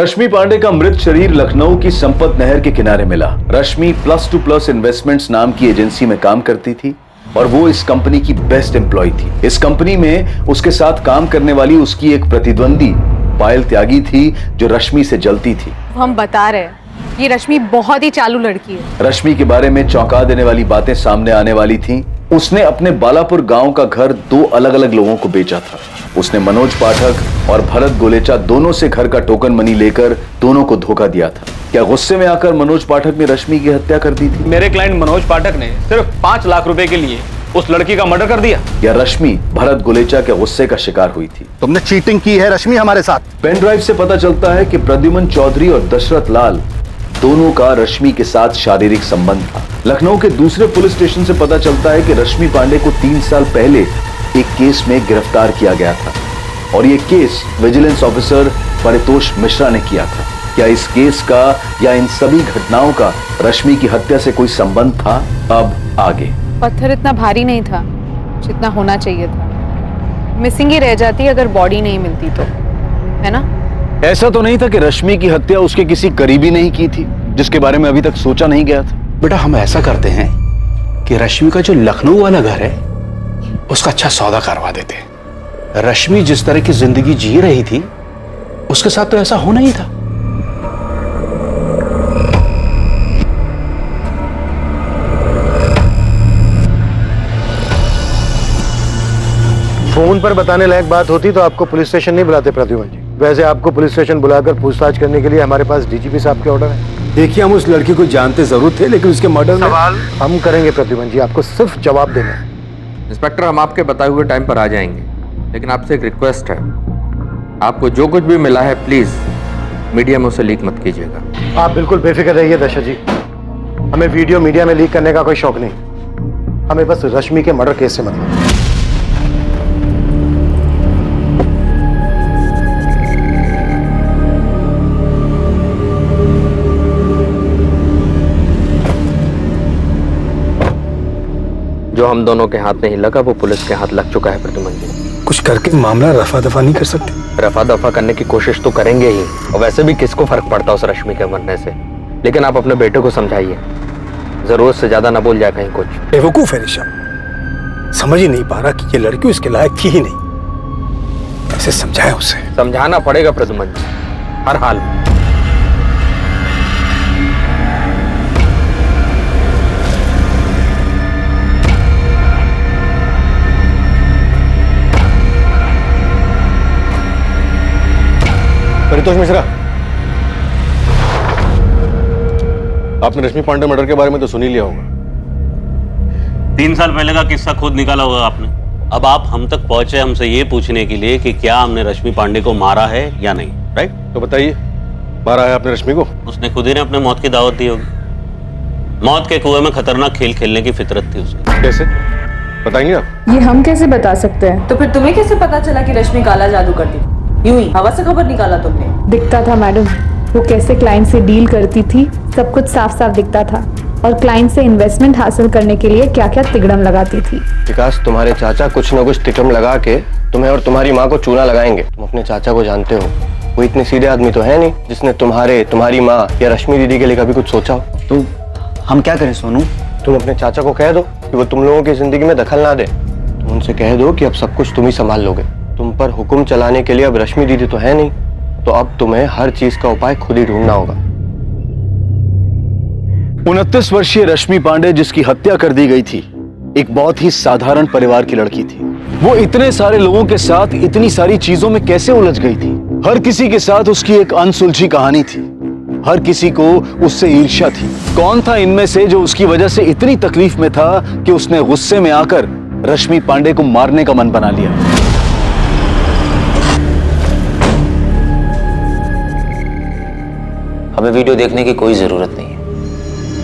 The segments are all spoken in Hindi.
रश्मि पांडे का मृत शरीर लखनऊ की संपत नहर के किनारे मिला। रश्मि +2+ इन्वेस्टमेंट्स नाम की एजेंसी में काम करती थी और वो इस कंपनी की बेस्ट एम्प्लॉय थी। इस कंपनी में उसके साथ काम करने वाली उसकी एक प्रतिद्वंदी पायल त्यागी थी जो रश्मि से जलती थी। हम बता रहे हैं ये रश्मि बहुत ही चालू लड़की है। रश्मि के बारे में चौंका देने वाली बातें सामने आने वाली थी। उसने अपने बालापुर गांव का घर 2 अलग-अलग लोगों को बेचा था। उसने मनोज पाठक और भरत गोलेचा दोनों से घर का टोकन मनी लेकर दोनों को धोखा दिया था। क्या गुस्से में आकर मनोज पाठक ने रश्मि की हत्या कर दी थी? मेरे क्लाइंट मनोज पाठक ने सिर्फ 5 लाख रुपए के लिए उस लड़की का मर्डर कर दिया। या रश्मि भरत गोलेचा के गुस्से का शिकार हुई थी? तुमने चीटिंग की है रश्मि हमारे साथ। पेन ड्राइव से पता चलता है कि प्रद्युमन चौधरी और दशरथ लाल दोनों का रश्मि के साथ शारीरिक संबंध था। लखनऊ के दूसरे पुलिस स्टेशन से पता चलता है कि रश्मि पांडे को 3 साल पहले एक केस में गिरफ्तार किया गया था और ये case vigilance officer Paritosh Mishra ने किया था। क्या इस केस का या इन सभी घटनाओं का रश्मि की हत्या से कोई संबंध था? अब आगे। पत्थर इतना भारी नहीं था जितना होना चाहिए था। मिसिंग ही रह जाती अगर बॉडी नहीं मिलती तो, है ना? ऐसा तो नहीं था कि रश्मि की हत्या उसके किसी करीबी ने ही की थी जिसके बारे में अभी तक सोचा नहीं गया था। बेटा हम ऐसा करते हैं कि रश्मि का जो लखनऊ वाला घर है उसका अच्छा सौदा करवा देते हैं। रश्मि जिस तरह की जिंदगी जी रही थी उसके साथ तो ऐसा होना ही था। फोन पर बताने लायक बात होती तो आपको पुलिस स्टेशन नहीं बुलाते प्रद्युमन जी। वैसे आपको पुलिस स्टेशन बुलाकर पूछताछ करने के लिए हमारे पास डीजीपी साहब के ऑर्डर है। देखिए हम उस लड़की को जानते जरूर थे लेकिन उसके मर्डर में सवाल हम करेंगे प्रद्युमन जी, आपको सिर्फ जवाब देना है। इंस्पेक्टर हम आपके बताए हुए टाइम पर आ जाएंगे, लेकिन आपसे एक रिक्वेस्ट है, आपको जो कुछ भी मिला है प्लीज मीडिया में उसे लीक मत कीजिएगा। आप बिल्कुल बेफिक्र रहिए दशरथ जी, हमें वीडियो मीडिया में लीक करने का कोई शौक नहीं। हमें बस रश्मि के मर्डर केस से मतलब। जो हम दोनों के हाथ नहीं लगा वो पुलिस के हाथ लग चुका है प्रद्युमन जी। कुछ करके मामला रफा दफा नहीं कर सकते? रफा दफा करने की कोशिश तो करेंगे ही, और वैसे भी किसको फर्क पड़ता उस रश्मि के मरने से। लेकिन आप अपने बेटे को समझाइए, जरूरत से ज्यादा ना बोल जाए कहीं कुछ। बेवकूफ है ऋषभ, समझ ही नहीं पा रहा कि ये लड़की उसके लायक थी ही नहीं। कैसे समझाए उसे? समझाना पड़ेगा प्रद्युमन जी, हर हाल में। परितोष मिश्रा, आपने रश्मि पांडे मर्डर के बारे में तो सुन ही लिया होगा। 3 साल पहले का किस्सा खुद निकाला होगा आपने। अब आप हम तक पहुंचे हमसे ये पूछने के लिए कि क्या हमने रश्मि पांडे को मारा है या नहीं, राइट? तो बताइए, मारा है आपने रश्मि को? उसने खुद ही ने अपने मौत की दावत दी होगी। मौत के कुएं में खतरनाक खेल खेलने की फितरत थी उसकी। कैसे बताएंगे आप? ये हम कैसे बता सकते हैं? तो फिर तुम्हें कैसे पता चला कि रश्मि काला जादू करती थी? यूं ही हवा से खबर निकाला तुमने? दिखता था मैडम, वो कैसे क्लाइंट से डील करती थी, सब कुछ साफ साफ दिखता था। और क्लाइंट से इन्वेस्टमेंट हासिल करने के लिए क्या क्या तिगड़म लगाती थी। विकास, तुम्हारे चाचा कुछ न कुछ तिगड़म लगा के तुम्हें और तुम्हारी माँ को चूना लगाएंगे। तुम अपने चाचा को जानते हो, वो इतने सीधे आदमी तो है नहीं जिसने तुम्हारी माँ या रश्मि दीदी के लिए कभी कुछ सोचा हो। तो हम क्या करें सोनू? तुम अपने चाचा को कह दो कि वो तुम लोगों की जिंदगी में दखल ना दे। तुम उनसे कह दो कि अब सब कुछ तुम ही संभाल लोगे। तुम पर हुक्म चलाने के लिए अब रश्मि दीदी तो है नहीं, तो अब तुम्हें हर चीज का उपाय खुद ही ढूंढना होगा। 29 वर्षीय रश्मि पांडे जिसकी हत्या कर दी गई थी, एक बहुत ही साधारण परिवार की लड़की थी। वो इतने सारे लोगों के साथ इतनी सारी चीजों में कैसे उलझ गई थी? हर किसी के साथ उसकी एक अनसुलझी कहानी थी। हर किसी को उससे ईर्ष्या थी। कौन था इनमें से जो उसकी वजह से इतनी तकलीफ में था कि उसने गुस्से में आकर रश्मि पांडे को मारने का मन बना लिया? हमें वीडियो देखने की कोई जरूरत नहीं है।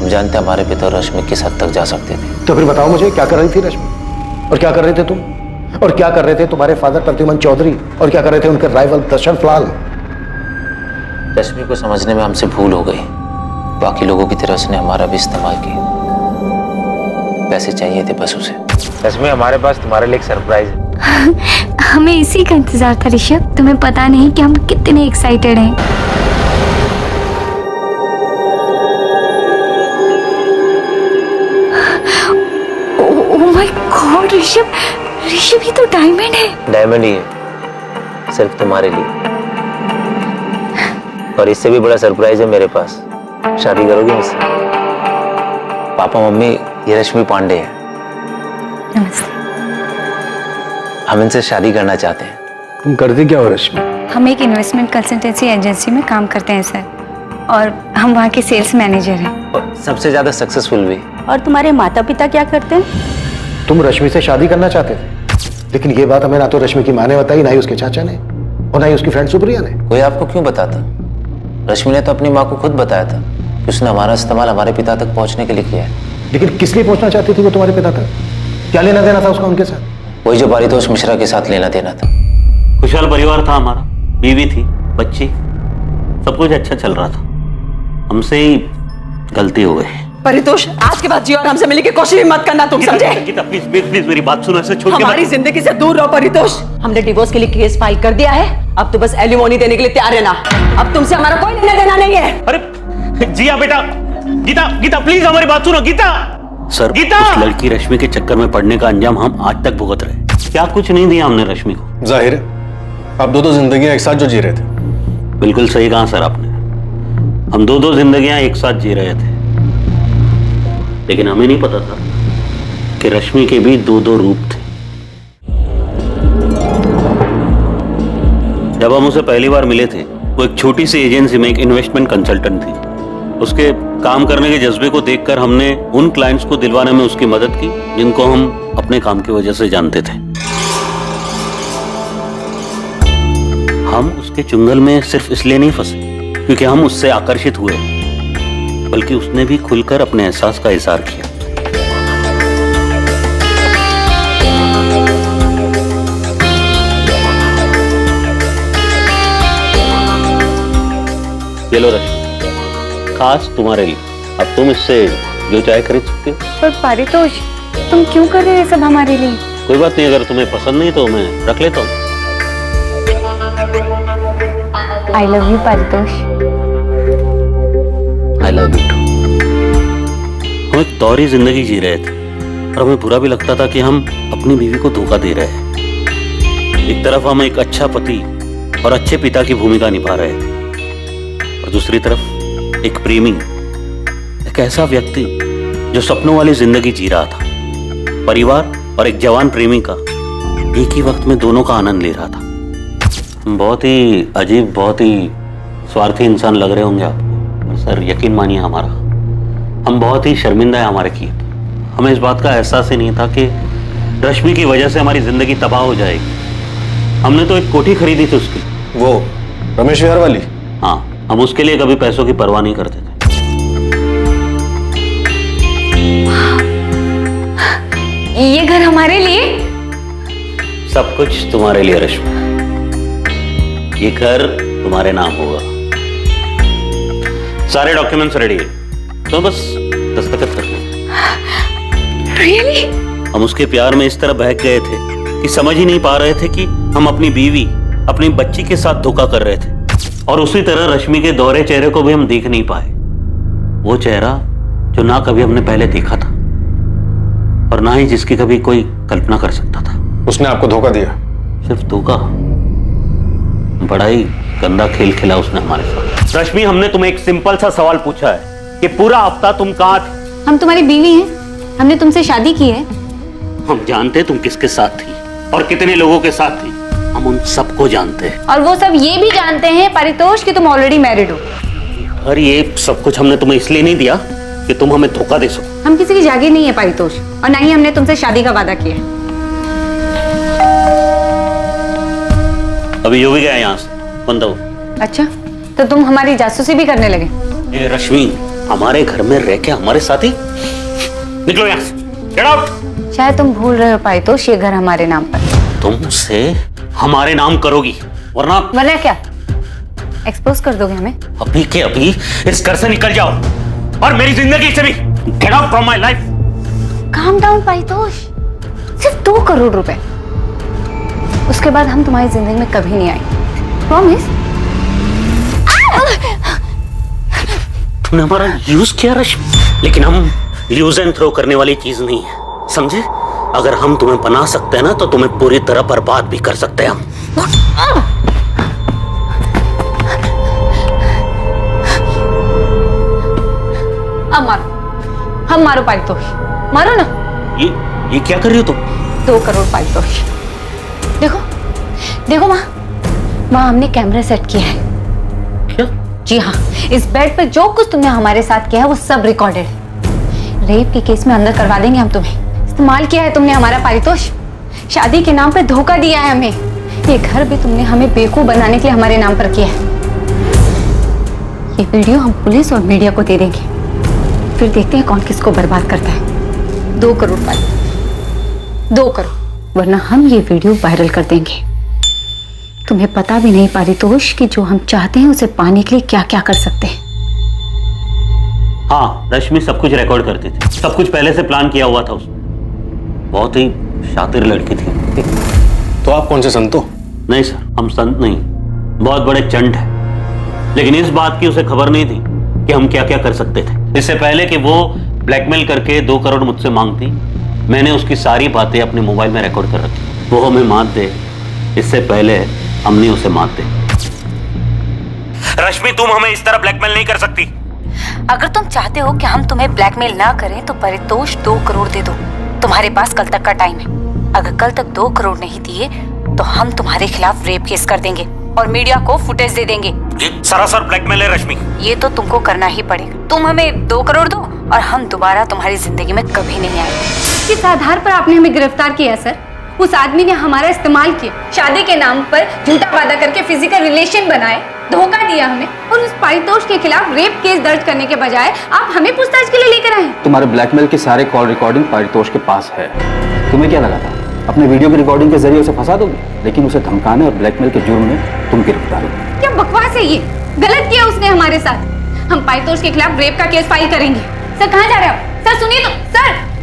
हम जानते हैं हमारे पिता रश्मि किस हद तक जा सकते थे। तो फिर बताओ मुझे, क्या कर रही थी रश्मि? और क्या कर रहे थे तुम? और क्या कर रहे थे तुम्हारे फादर प्रद्युमन चौधरी? और क्या कर रहे थे उनके राइवल दशरथ लाल? रश्मि को समझने में हमसे भूल हो गई। बाकी लोगों की तरह उसने हमारा भी इस्तेमाल किया। पैसे चाहिए थे बस उसे। रश्मि, हमारे पास तुम्हारे लिए एक सरप्राइज है। हमें इसी का इंतजार था ऋषभ। तुम्हें पता नहीं कि हम कितने एक्साइटेड हैं। और ऋषभ, ऋषभ ही तो डायमंड है। डायमंड ही है, सिर्फ तुम्हारे लिए। और इससे भी बड़ा सरप्राइज है मेरे पास। शादी करोगे मुझसे? पापा मम्मी, ये रश्मि पांडे है। नमस्ते। हम इनसे शादी करना चाहते हैं। तुम करते क्या हो रश्मि? हम एक इन्वेस्टमेंट कंसल्टेंसी एजेंसी में काम करते हैं सर, और हम वहाँ के सेल्स मैनेजर हैं। और सबसे ज्यादा सक्सेसफुल भी। और तुम्हारे माता पिता क्या करते हैं? तुम रश्मि से शादी करना चाहते थे, लेकिन ये बात हमें ना तो रश्मि की माँ ने बताई, ना ही उसके चाचा ने, और ना ही उसकी फ्रेंड सुप्रिया ने। कोई आपको क्यों बताता? रश्मि ने तो अपनी माँ को खुद बताया था कि उसने हमारा इस्तेमाल हमारे पिता तक पहुंचने के लिए किया है। लेकिन किस लिए पहुंचना चाहती थी वो तुम्हारे पिता तक? क्या लेना देना था उसका उनके साथ? वही जो पारितोष मिश्रा के साथ लेना देना था। खुशहाल परिवार था हमारा, बीवी थी, बच्ची, सब कुछ अच्छा चल रहा था। हमसे ही गलती हो गई। परितोष, आज के बाद जी और हमसे मिलने की कोशिश भी मत करना, तुम समझे? गीता प्लीज प्लीज मेरी बात सुनो, ऐसे छोड़ के हमारी जिंदगी से दूर रहो परितोष। हमने डिवोर्स के लिए केस फाइल कर दिया है, अब तो बस एलिमोनी देने के लिए तैयार है ना। अब तुमसे हमारा कोई लेना देना नहीं है। अरे जिया बेटा, गीता गीता प्लीज हमारी बात सुनो। गीता सर, गीता, उस लड़की रश्मि के चक्कर में पड़ने का अंजाम हम आज तक भुगत रहे। क्या कुछ नहीं दिया हमने रश्मि को। जाहिर है आप दो जिंदगियां एक साथ जो जी रहे थे। बिल्कुल सही कहा सर आपने, हम दो जिंदगियां एक साथ जी रहे थे, लेकिन हमें नहीं पता था कि रश्मि के भी दो रूप थे। जब हम उसे पहली बार मिले थे, वो एक छोटी सी एजेंसी में एक इन्वेस्टमेंट कंसल्टेंट थी। उसके काम करने के जज्बे को देखकर हमने उन क्लाइंट्स को दिलवाने में उसकी मदद की जिनको हम अपने काम की वजह से जानते थे। हम उसके चुंगल में सिर्फ इसलिए नहीं फंसे क्योंकि हम उससे आकर्षित हुए, बल्कि उसने भी खुलकर अपने एहसास का इजहार किया। ये लो रश्मि, खास तुम्हारे लिए। अब तुम इससे जो चाहे खरीद सकते हो। पर पारितोष, तुम क्यों कर रहे हो सब हमारे लिए? कोई बात नहीं, अगर तुम्हें पसंद नहीं तो मैं रख लेता हूँ। I love you Paritosh. I love you too. हम एक तौरी जिंदगी जी रहे थे और हमें बुरा भी लगता था कि हम अपनी बीवी को धोखा दे रहे हैं। एक तरफ हम एक अच्छा पति और अच्छे पिता की भूमिका निभा रहे थे, और दूसरी तरफ एक प्रेमी, एक ऐसा व्यक्ति जो सपनों वाली जिंदगी जी रहा था। परिवार और एक जवान प्रेमी का एक ही वक्त में दोनों का आनंद ले रहा था। बहुत ही अजीब, बहुत ही स्वार्थी इंसान लग रहे होंगे आपको, पर सर यकीन मानिए हमारा, हम बहुत ही शर्मिंदा है हमारे किए। हमें इस बात का एहसास ही नहीं था कि रश्मि की वजह से हमारी जिंदगी तबाह हो जाएगी। हमने तो एक कोठी खरीदी थी उसकी, वो रमेश विहार वाली। हाँ, हम उसके लिए कभी पैसों की परवाह नहीं करते थे। ये घर हमारे लिए? सब कुछ तुम्हारे लिए रश्मि। ये घर तुम्हारे नाम होगा। सारे डॉक्यूमेंट्स रेडी है, तो बस दस्तखत करना। Really? हम उसके प्यार में इस तरह बहक गए थे कि समझ ही नहीं पा रहे थे कि हम अपनी बीवी, अपनी बच्ची के साथ धोखा कर रहे थे। और उसी तरह रश्मि के दोहरे चेहरे को भी हम देख नहीं पाए। वो चेहरा जो ना कभी हमने पहले देखा था और ना ही जिसकी कभी कोई कल्पना कर सकता था। उसने आपको धोखा दिया? सिर्फ धोखा, बड़ा ही गंदा खेल खेला उसने हमारे साथ। रश्मि, हमने तुम्हें एक सिंपल सा सवाल पूछा है कि पूरा हफ्ता तुम कहाँ थे? हम तुम्हारी बीवी हैं, हमने तुमसे शादी की है। हम जानते तुम किसके साथ थी और कितने लोगों के साथ थी, हम उन सबको जानते हैं। और वो सब ये भी जानते हैं पारितोष कि तुम ऑलरेडी मैरिड हो। और ये सब कुछ हमने तुम्हें इसलिए नहीं दिया कि तुम हमें धोखा दे सको। हम किसी की जागीर नहीं है पारितोष, और ना ही हमने तुमसे शादी का वादा किया है। अभी यो भी गया यहाँ से, बंद हो। अच्छा, तो तुम हमारी जासूसी भी करने लगे? ये रश्मि, हमारे घर में रह के हमारे साथी, निकलो यहाँ से, गेट आउट। शायद तुम भूल रहे हो पारितोष, ये घर हमारे नाम पर। तुम उसे हमारे नाम करोगी, वरना क्या एक्सपोज कर दोगे हमें? अभी के अभी इस घर से निकल जाओ और मेरी जिंदगी से भी। Get out from my life. Calm down Paritosh, सिर्फ 2 करोड़ रुपए, उसके बाद हम तुम्हारी जिंदगी में कभी नहीं आएंगे, प्रॉमिस। तुमने हमारा यूज किया रश्मि, लेकिन हम यूज एंड थ्रो करने वाली चीज नहीं है, समझे? अगर हम तुम्हें बना सकते हैं ना तो तुम्हें पूरी तरह बर्बाद भी कर सकते हैं हम। अब मारो, हम मारो पारितोष, मारो ना। ये क्या कर रही हो तुम? 2 करोड़ पारितोष। देखो देखो माँ, वहाँ हमने कैमरा सेट किया है। क्या? जी हाँ, इस बेड पर जो कुछ तुमने हमारे साथ किया है वो सब रिकॉर्डेड है। रेप के केस में अंदर करवा देंगे हम तुम्हें। इस्तेमाल किया है तुमने हमारा पारितोष, शादी के नाम पे धोखा दिया है हमें। ये घर भी तुमने हमें बेवकूफ बनाने के लिए हमारे नाम पर किया है। ये वीडियो हम पुलिस और मीडिया को दे देंगे, फिर देखते हैं कौन किसको बर्बाद करता है। 2 करोड़ पारितोष, 2 करोड़, वरना हम ये वीडियो वायरल कर देंगे। तुम्हें पता भी नहीं पारितोष कि जो हम चाहते हैं उसे पाने के लिए क्या क्या कर सकते हैं। हाँ, रश्मि सब कुछ रिकॉर्ड करती थी, सब कुछ पहले से प्लान किया हुआ था उसने। बहुत ही शातिर लड़की थी। तो आप कौन से संत हो? नहीं सर, हम संत नहीं, बहुत बड़े चंट हैं। लेकिन इस बात की उसे खबर नहीं थी कि हम क्या क्या कर सकते थे। इससे पहले कि वो ब्लैकमेल करके 2 करोड़ मुझसे मांगती, मैंने उसकी सारी बातें अपने मोबाइल में रिकॉर्ड कर रखी। वो हमें मात दे इससे पहले हमने उसे मात दे। रश्मि, तुम हमें इस तरह ब्लैकमेल नहीं कर सकती। अगर तुम चाहते हो कि हम तुम्हें ब्लैकमेल ना करें तो पारितोष 2 करोड़ दे दो। तुम्हारे पास कल तक का टाइम है। अगर कल तक 2 करोड़ नहीं दिए तो हम तुम्हारे खिलाफ रेप केस कर देंगे और मीडिया को फुटेज दे देंगे। ये सरासर ब्लैकमेल है रश्मि। ये तो तुमको करना ही पड़ेगा। तुम हमें 2 करोड़ दो और हम दोबारा तुम्हारी जिंदगी में कभी नहीं आएंगे। किस आधार पर आपने हमें गिरफ्तार किया सर? उस आदमी ने हमारा इस्तेमाल किया, शादी के नाम पर झूठा वादा करके फिजिकल रिलेशन बनाए, धोखा दिया हमें, और उस पारितोष के खिलाफ रेप केस दर्ज करने के बजाय आप हमें पूछताछ के लिए लेकर आए। तुम्हारे ब्लैकमेल के सारे कॉल रिकॉर्डिंग पारितोष के पास है। तुम्हें क्या लगा था अपने वीडियो की रिकॉर्डिंग के जरिए उसे फंसा दोगे, लेकिन उसे धमकाने और ब्लैकमेल के जुर्म में तुम गिरफ्तार हो। क्या बकवास है ये? गलत किया उसने हमारे साथ। हम पारितोष के खिलाफ रेप का केस फाइल करेंगे। सर कहाँ जा रहे हो? सर सुनिए तो,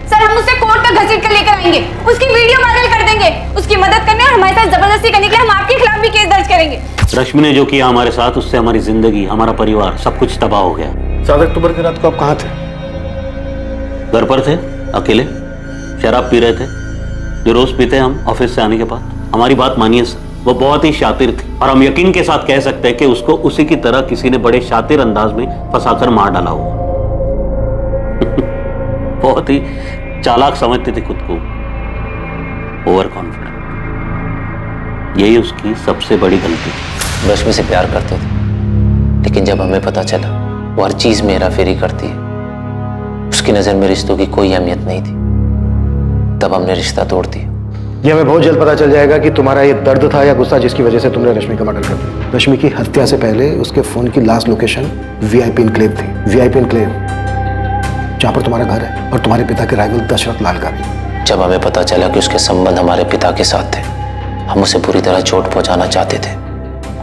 सर हम उसे कोर्ट तक घसीट कर लेकर आएंगे, उसकी वीडियो वायरल कर देंगे, उसकी मदद करने और हमारे साथ जबरदस्ती करने के लिए हम आपके खिलाफ भी केस दर्ज करेंगे। रश्मि ने जो किया हमारे साथ, उससे हमारी जिंदगी, हमारा परिवार, सब कुछ तबाह हो गया। 7 अक्टूबर की रात को आप कहाँ थे? घर पर थे, अकेले शराब पी रहे थे, जो रोज पीते हैं हम ऑफिस से आने के बाद। हमारी बात मानिए सर, वो बहुत ही शातिर थी और हम यकीन के साथ कह सकते हैं कि उसको उसी की तरह किसी ने बड़े शातिर अंदाज में फंसाकर मार डाला हो। बहुत ही चालाक समझती थी खुद को, ओवर कॉन्फिडेंट। यही उसकी सबसे बड़ी गलती थी। रश्मि से प्यार करते थे, लेकिन जब हमें पता चला वो हर चीज में हेरा फेरी करती है, उसकी नजर में रिश्तों की कोई अहमियत नहीं थी, तब हमने रिश्ता तोड़ दिया। ये हमें बहुत जल्द पता चल जाएगा कि तुम्हारा ये दर्द था या गुस्सा जिसकी वजह से तुमने रश्मि का मर्डर कर दिया। रश्मि की हत्या से पहले उसके फोन की लास्ट लोकेशन VIP एन्क्लेव थी। VIP एन्क्लेव, जहां पर तुम्हारा घर है और तुम्हारे पिता के राइवल दशरथ लाल का भी। जब हमें पता चला कि उसके संबंध हमारे पिता के साथ थे, हम उसे पूरी तरह चोट पहुंचाना चाहते थे,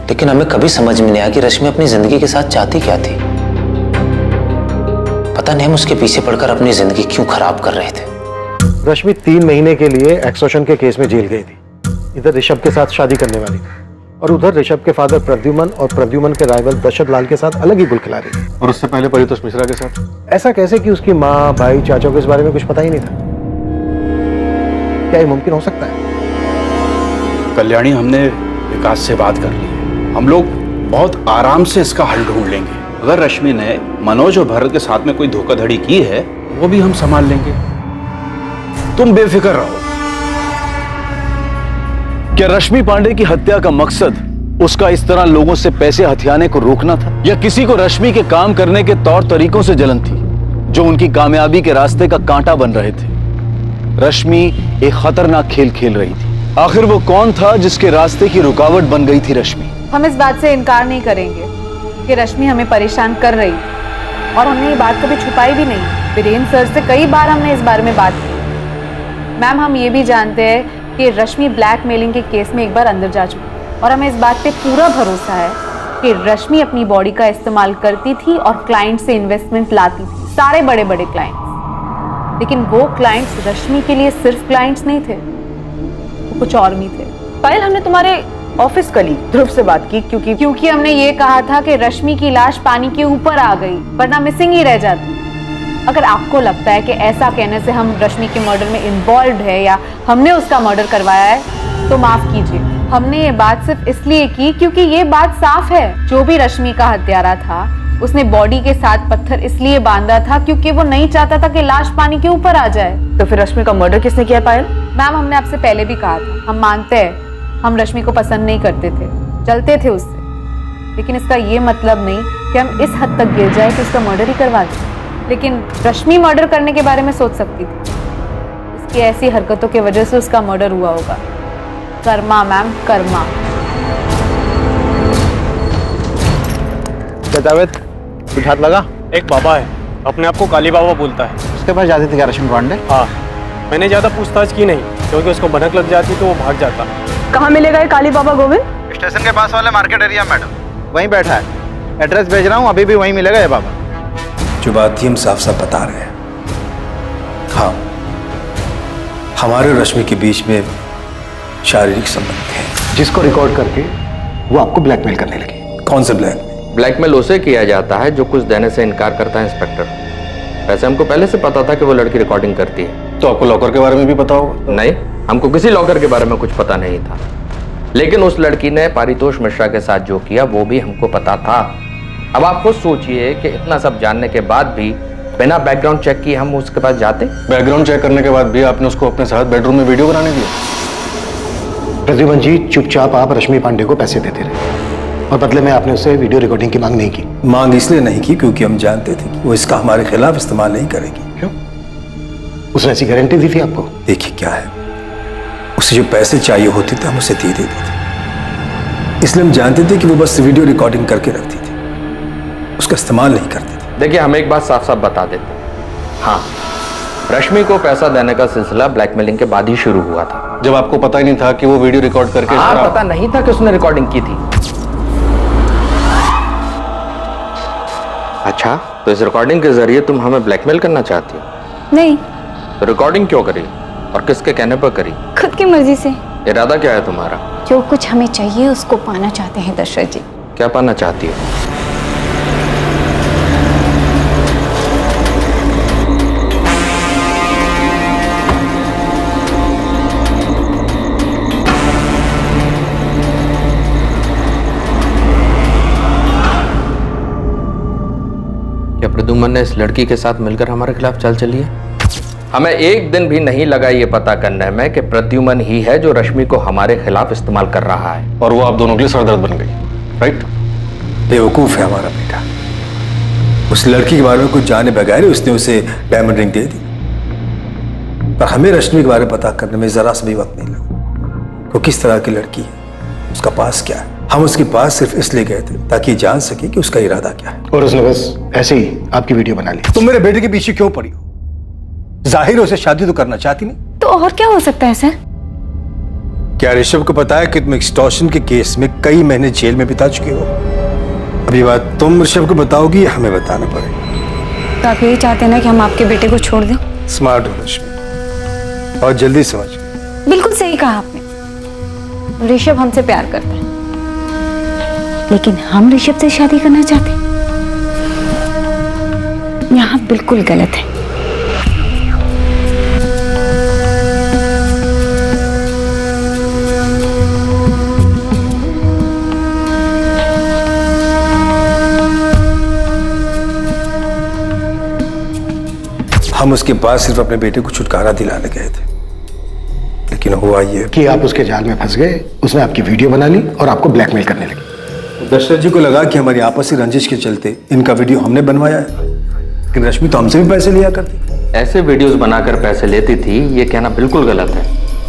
लेकिन हमें कभी समझ में नहीं आया कि रश्मि अपनी जिंदगी के साथ चाहती क्या थी। पता नहीं हम उसके पीछे पड़कर अपनी जिंदगी क्यों खराब कर रहे थे। रश्मि 3 महीने के लिए एक्सटॉर्शन के केस में जेल गई थी। इधर ऋषभ के साथ शादी करने वाली थी और उधर ऋषभ के फादर प्रद्युमन और प्रद्युमन के राइवल दशरथ लाल के साथ अलग ही गुल खिला रही थी। और उससे पहले परितोष मिश्रा के साथ। ऐसा कैसे कि उसकी माँ, भाई, चाचा को इस बारे में कुछ पता ही नहीं था? क्या ये मुमकिन हो सकता है? कल्याणी, हमने विकास से बात कर ली है। हम लोग बहुत आराम से इसका हल ढूंढ लेंगे। अगर रश्मि ने मनोज और भरत के साथ में कोई धोखाधड़ी की है, वो भी हम संभाल लेंगे। तुम बेफिक्र रहो। क्या रश्मि पांडे की हत्या का मकसद उसका इस तरह लोगों से पैसे हथियाने को रोकना था, या किसी को रश्मि के काम करने के तौर तरीकों से जलन थी जो उनकी कामयाबी के रास्ते का कांटा बन रहे थे? रश्मि एक खतरनाक खेल खेल रही थी। आखिर वो कौन था जिसके रास्ते की रुकावट बन गई थी रश्मि? हम इस बात से इनकार नहीं करेंगे कि रश्मि हमें परेशान कर रही थी और हमने ये बात कभी छुपाई भी नहीं। वीरेंद्र सर से कई बार हमने इस बारे में बात की। मैम, हम ये भी जानते हैं कि रश्मि ब्लैकमेलिंग के केस में एक बार अंदर जा चुकी और हमें इस बात पे पूरा भरोसा है कि रश्मि अपनी बॉडी का इस्तेमाल करती थी और क्लाइंट से इन्वेस्टमेंट लाती थी, सारे बड़े बड़े क्लाइंट्स। लेकिन वो क्लाइंट्स रश्मि के लिए सिर्फ क्लाइंट्स नहीं थे, वो कुछ और भी थे। पायल, हमने तुम्हारे ऑफिस कलीग ध्रुव से बात की क्योंकि हमने ये कहा था कि रश्मि की लाश पानी के ऊपर आ गई, वरना मिसिंग ही रह जाती। अगर आपको लगता है कि ऐसा कहने से हम रश्मि के मर्डर में इन्वॉल्व है या हमने उसका मर्डर करवाया है तो माफ कीजिए, हमने ये बात सिर्फ इसलिए की क्योंकि ये बात साफ है, जो भी रश्मि का हत्यारा था उसने बॉडी के साथ पत्थर इसलिए बांधा था क्योंकि वो नहीं चाहता था कि लाश पानी के ऊपर आ जाए। तो फिर रश्मि का मर्डर किसने किया पायल? मैम हमने आपसे पहले भी कहा था, हम मानते हैं हम रश्मि को पसंद नहीं करते थे, जलते थे उससे, लेकिन इसका ये मतलब नहीं कि हम इस हद तक गिर जाए कि उसका मर्डर ही करवा दें। लेकिन रश्मि मर्डर करने के बारे में सोच सकती थी, उसकी ऐसी हरकतों की वजह से उसका मर्डर हुआ होगा। कर्मा मैम, कर्मा। जावेद, कुछ हाथ लगा? एक बाबा है, अपने आप को काली बाबा बोलता है। उसके पास जाती थी क्या रश्मि पांडे? हाँ, मैंने ज्यादा पूछताछ की नहीं क्योंकि उसको भनक लग जाती तो वो भाग जाता। कहाँ मिलेगा ये काली बाबा गोविंद? स्टेशन के पास वाले मार्केट एरिया मैडम, वहीं बैठा है। एड्रेस भेज रहा हूँ, अभी भी वहीं मिलेगा ये बाबा। जो बात थी हम साफ साफ बता रहे हैं। हाँ, हमारे और रश्मि के बीच में शारीरिक संबंध है, जिसको रिकॉर्ड करके वो आपको ब्लैकमेल करने लगी। कौन से ब्लैकमेल? ब्लैकमेल उसे किया जाता है जो कुछ देने से इनकार करता है इंस्पेक्टर। वैसे हमको पहले से पता था कि वो लड़की रिकॉर्डिंग करती है। तो आपको लॉकर के बारे में भी पता होगा? नहीं, हमको किसी लॉकर के बारे में कुछ पता नहीं था, लेकिन उस लड़की ने पारितोष मिश्रा के साथ जो किया वो भी हमको पता था। अब आप खुद सोचिए कि इतना सब जानने के बाद भी बिना बैकग्राउंड चेक किए हम उसके पास जाते। बैकग्राउंड चेक करने के बाद भी आपने उसको अपने साथ बेडरूम में वीडियो बनाने दिया? प्रद्युमन जी, चुपचाप आप रश्मि पांडे को पैसे देते रहे और बदले में आपने उससे वीडियो रिकॉर्डिंग की मांग नहीं की। मांग इसलिए नहीं की क्योंकि हम जानते थे कि वो इसका हमारे खिलाफ इस्तेमाल नहीं करेगी। क्यों? उसने ऐसी गारंटी दी थी आपको? देखिए क्या है, उसे जो पैसे चाहिए होते थे हम उसे दे देते थे, इसलिए हम जानते थे कि वो बस वीडियो रिकॉर्डिंग करके रखती थी, उसका इस्तेमाल नहीं करती थी। देखिए, हम एक बात साफ साफ बता देते हैं, हाँ, रश्मि को पैसा देने का सिलसिला ब्लैकमेलिंग के बाद ही शुरू हुआ था। जब आपको पता ही नहीं था कि वो वीडियो रिकॉर्ड करके? हाँ, पता नहीं था कि उसने रिकॉर्डिंग की थी। अच्छा, तो इस रिकॉर्डिंग के जरिए तुम हमें ब्लैकमेल करना चाहती हो? नहीं। तो रिकॉर्डिंग क्यों करी और किसके कहने पर करी? खुद की मर्जी से। इरादा क्या है तुम्हारा? जो कुछ हमें चाहिए उसको पाना चाहते हैं दशरथ जी। क्या पाना चाहती हो? क्या प्रद्युमन ने इस लड़की के साथ मिलकर हमारे खिलाफ चाल चली है? हमें एक दिन भी नहीं लगा ये पता करने में कि प्रद्युमन ही है जो रश्मि को हमारे खिलाफ इस्तेमाल कर रहा है। और वो आप दोनों के लिए सरदर्द बन गई, राइट? बेवकूफ है हमारा बेटा। उस लड़की के बारे में कुछ जाने बगैर उसने उसे डायमंड रिंग दे दी, पर हमें रश्मि के बारे में पता करने में जरा सा भी वक्त नहीं लगा। वो किस तरह की लड़की है, उसका पास क्या है। हम उसके पास सिर्फ इसलिए गए थे ताकि जान सके कि उसका इरादा क्या है। और उसने बस ऐसे ही आपकी वीडियो बना ली। तुम मेरे बेटे के पीछे क्यों पड़ी हो? जाहिर है उसे शादी तो करना चाहती नहीं। तो और क्या हो सकता है सर? क्या ऋषभ को पता है कि तुम एक्सटॉर्शन के केस में कई महीने जेल में बिता चुके हो? अभी बात तुम ऋषभ को बताओगी या हमें बताना पड़ेगा? तो आप यही चाहते हैं ना कि हम आपके बेटे को छोड़ दें? स्मार्ट हो रश्मि, और जल्दी समझ गए। बिल्कुल सही कहा आपने। ऋषभ हमसे प्यार करता है, लेकिन हम ऋषभ से शादी करना चाहते हैं। यहाँ बिल्कुल गलत है। हम उसके पास सिर्फ अपने बेटे को छुटकारा दिलाने गए थे, लेकिन हुआ ये कि आप उसके जाल में फंस गए। उसने आपकी वीडियो बना ली और आपको ब्लैकमेल करने लगी। दशरथ जी को लगा कि हमारी आपसी रंजिश के चलते इनका वीडियो हमने बनवाया है, लेकिन रश्मि तो हमसे भी पैसे लिया करती थी। ऐसे वीडियोस बनाकर पैसे लेती थी, ये कहना बिल्कुल गलत है,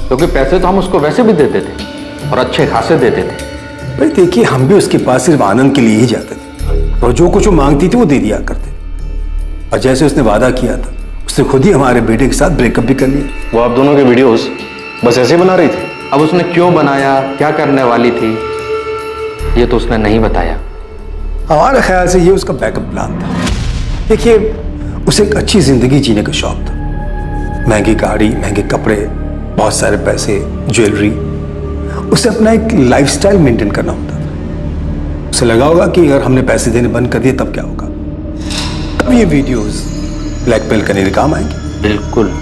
क्योंकि पैसे तो हम उसको वैसे भी देते थे और अच्छे खासे देते थे। भाई देखिए, हम भी उसके पास सिर्फ आनंद के लिए ही जाते थे और जो कुछ वो मांगती थी वो दे दिया करते। और जैसे उसने वादा किया था, उसने खुद ही हमारे बेटे के साथ ब्रेकअप भी कर लिया। वो आप दोनों के वीडियोस बस ऐसे बना रही थी। अब उसने क्यों बनाया, क्या करने वाली थी, ये तो उसने नहीं बताया। हमारे ख्याल से ये उसका बैकअप प्लान था। देखिए, उसे एक अच्छी जिंदगी जीने का शौक था। महंगी गाड़ी, महंगे कपड़े, बहुत सारे पैसे, ज्वेलरी। उसे अपना एक लाइफस्टाइल मेंटेन करना होता था। उसे लगा होगा कि अगर हमने पैसे देने बंद कर दिए तब क्या होगा। तब ये वीडियोस ब्लैकमेल करने के काम आएंगे। बिल्कुल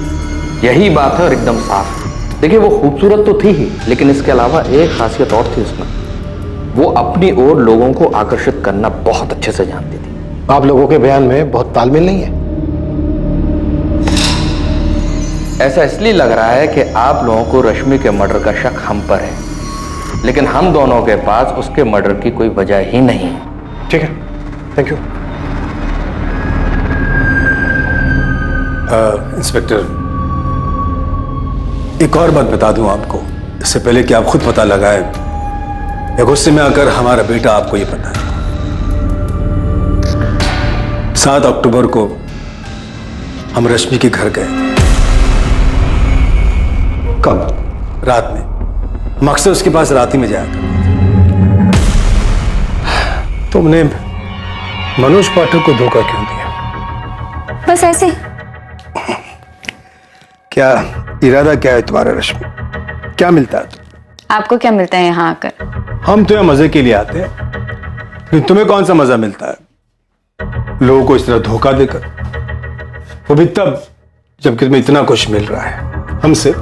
यही बात है और एकदम साफ। देखिए वो खूबसूरत तो थी ही, लेकिन इसके अलावा एक खासियत और थी उसमें, वो अपनी ओर लोगों को आकर्षित करना बहुत अच्छे से जानती थी। आप लोगों के बयान में बहुत तालमेल नहीं है। ऐसा इसलिए लग रहा है कि आप लोगों को रश्मि के मर्डर का शक हम पर है, लेकिन हम दोनों के पास उसके मर्डर की कोई वजह ही नहीं है। ठीक है, थैंक यू। इंस्पेक्टर, एक और बात बता दूं आपको, इससे पहले कि आप खुद पता लगाए या गुस्से में आकर हमारा बेटा आपको ये पता है। 7 अक्टूबर को हम रश्मि के घर गए थे। कब? रात में। हम अक्सर उसके पास रात ही में जाया करते थे। तुमने मनोज पाठक को धोखा क्यों दिया? बस ऐसे। क्या इरादा क्या है तुम्हारा रश्मि? क्या मिलता है? आपको क्या मिलता है यहाँ आकर? हम तो यहाँ मजे के लिए आते हैं, लेकिन तुम्हें कौन सा मजा मिलता है लोगों को इस तरह धोखा देकर? वो भी तब जबकि तुम्हें इतना कुछ मिल रहा है हमसे,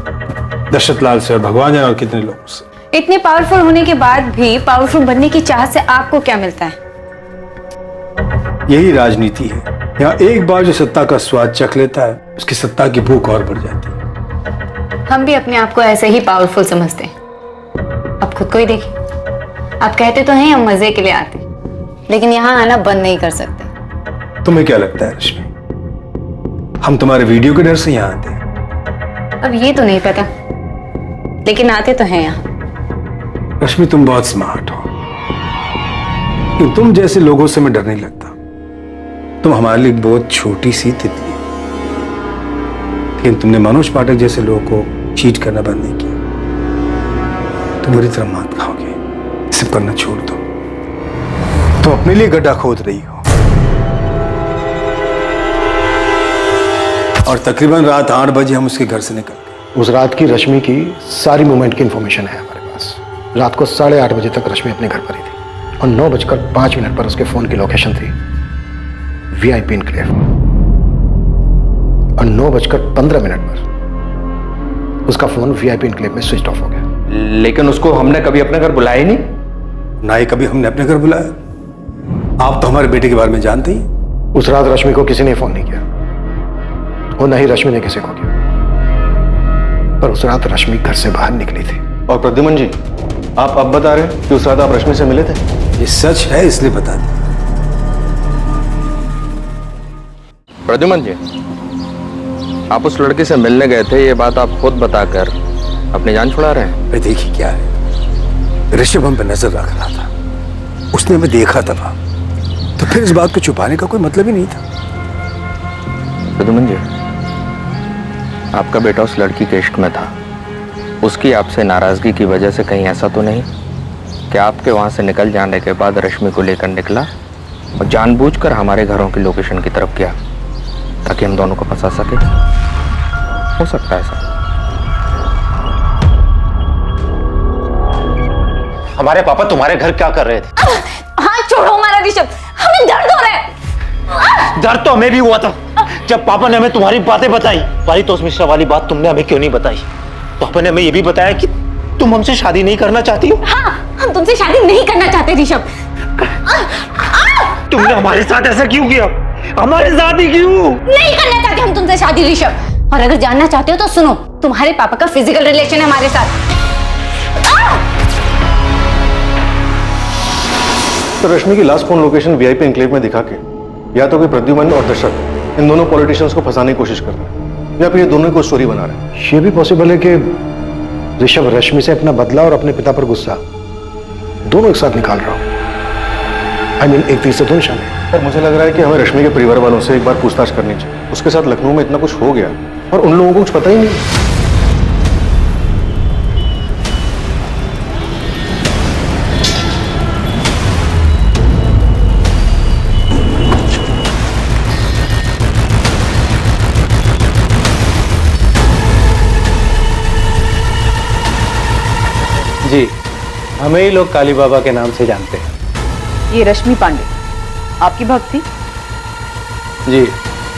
दशरथ लाल से और भगवान जाने और कितने लोगों से। इतने पावरफुल होने के बाद भी पावरफुल बनने की चाहत से आपको क्या मिलता है? यही राजनीति है। यहाँ एक बार जो सत्ता का स्वाद चख लेता है, उसकी सत्ता की भूख और बढ़ जाती है। हम भी अपने आप को ऐसे ही पावरफुल समझते हैं। अब खुद को ही देखिए, आप कहते तो हैं हम मजे के लिए आते, लेकिन यहाँ आना बंद नहीं कर सकते। तुम्हें क्या लगता है रश्मि, हम तुम्हारे वीडियो के डर से यहाँ आते हैं? अब ये तो नहीं पता, लेकिन आते तो हैं यहाँ। रश्मि, तुम बहुत स्मार्ट हो, लेकिन तुम जैसे लोगों से मैं डर नहीं लगता। तुम हमारे लिए बहुत छोटी सी तितली, लेकिन तुमने मनोज पाठक जैसे लोगों को चीट करना बंद नहीं किया। तुम बुरी तरह मात खाओगे, सब करना छोड़ दो। तुम अपने लिए गड्ढा खोद रही हो, और तकरीबन रात 8 बजे हम उसके घर से निकल गए। उस रात की रश्मि की सारी मूवमेंट की इंफॉर्मेशन है हमारे पास। रात को 8:30 बजे तक रश्मि अपने घर पर ही थी, और 9:05 पर उसके फोन की लोकेशन थी VIP इनक्लेव, और 9:15 पर उसका फोन VIP इनक्लेव में स्विच ऑफ हो गया। लेकिन उसको हमने कभी अपने घर बुलाया ही नहीं। ना ही कभी हमने अपने घर बुलाया। आप तो हमारे बेटे के बारे में जानते ही। उस रात रश्मि को किसी ने फोन नहीं किया, और न ही रश्मि ने किसी को किया, पर उस रात रश्मि घर से बाहर निकली थी। और प्रद्युमन जी, आप अब बता रहे हैं कि उस रात आप रश्मि से मिले थे? ये सच है, इसलिए बता दें। प्रद्युमन जी, आप उस लड़के से मिलने गए थे, ये बात आप खुद बताकर अपनी जान छुड़ा रहे हैं। अरे देखिए क्या है, ऋषभ हम पे नजर रख रहा था, उसने हमें देखा था, तो फिर इस बात को छुपाने का कोई मतलब ही नहीं था। प्रद्युमन जी, आपका बेटा उस लड़की के इश्क में था। उसकी आपसे नाराजगी की वजह से कहीं ऐसा तो नहीं कि आपके वहां से निकल जाने के बाद रश्मि को लेकर निकला और जानबूझकर हमारे घरों की लोकेशन की तरफ गया ताकि हम दोनों को फंसा सके? हो सकता है ऐसा। हमारे पापा तुम्हारे घर क्या कर रहे थे? हाथ छोड़ो हमारा ऋषभ, हमें दर्द हो रहा है। डर तो हमें भी हुआ था जब पापा ने हमें तुम्हारी बातें बताई। पारितोष मिश्रा वाली बात तुमने हमें क्यों नहीं बताई? पापा ने हमें यह भी बताया कि तुम हमसे शादी नहीं करना चाहती हो। हाँ, हम तुमसे शादी नहीं करना चाहते ऋषभ। तुमने हमारे साथ ऐसा क्यों किया? हमारे साथ ही क्यों? नहीं करना चाहते हम तुमसे शादी ऋषभ, और अगर जानना चाहते हो तो सुनो, तुम्हारे पापा का फिजिकल रिलेशन है हमारे साथ। तो रश्मि की last phone location VIP enclave में दिखा के या तो कोई प्रद्युमन और दशरथ इन दोनों पॉलिटिशियंस को फंसाने की कोशिश कर रहे हैं, या फिर ये दोनों को स्टोरी बना रहे हैं। ये भी पॉसिबल है कि ऋषभ रश्मि से अपना बदला और अपने पिता पर गुस्सा दोनों एक साथ निकाल रहा हो। I mean, एक तीर से दो निशाने। पर मुझे लग रहा है कि हमें रश्मि के परिवार वालों से एक बार पूछताछ करनी चाहिए। उसके साथ लखनऊ में इतना कुछ हो गया और उन लोगों को कुछ पता ही नहीं। जी, हमें ही लोग काली बाबा के नाम से जानते हैं। ये रश्मि पांडे आपकी भक्त थी? जी,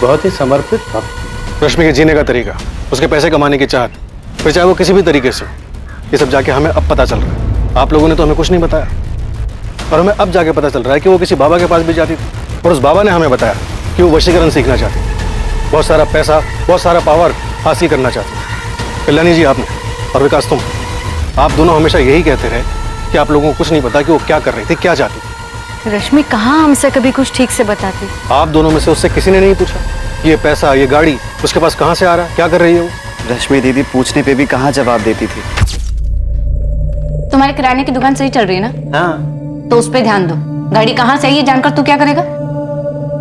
बहुत ही समर्पित भक्त। रश्मि के जीने का तरीका, उसके पैसे कमाने की चाहत, फिर चाहे वो किसी भी तरीके से हो, ये सब जाके हमें अब पता चल रहा है। आप लोगों ने तो हमें कुछ नहीं बताया, और हमें अब जाके पता चल रहा है कि वो किसी बाबा के पास भी जाती थी, और उस बाबा ने हमें बताया कि वो वशीकरण सीखना चाहती थी, बहुत सारा पैसा, बहुत सारा पावर हासिल करना चाहती थी। कल्याणी जी आपने, और विकास तुम, आप दोनों हमेशा यही कहते रहे कि आप लोगों को कुछ नहीं पता कि वो क्या कर रही थी, क्या चाहती थी। रश्मि कहाँ हमसे कभी कुछ ठीक से बताती। आप दोनों में से उससे किसी ने नहीं पूछा ये पैसा, ये गाड़ी उसके पास कहाँ से आ रहा है, क्या कर रही है वो? रश्मि दीदी पूछने पे भी कहाँ जवाब देती थी। तुम्हारे किराने की दुकान सही चल रही है ना? हाँ। तो उस पे ध्यान दो। गाड़ी कहाँ से आई ये जानकर तू क्या करेगा?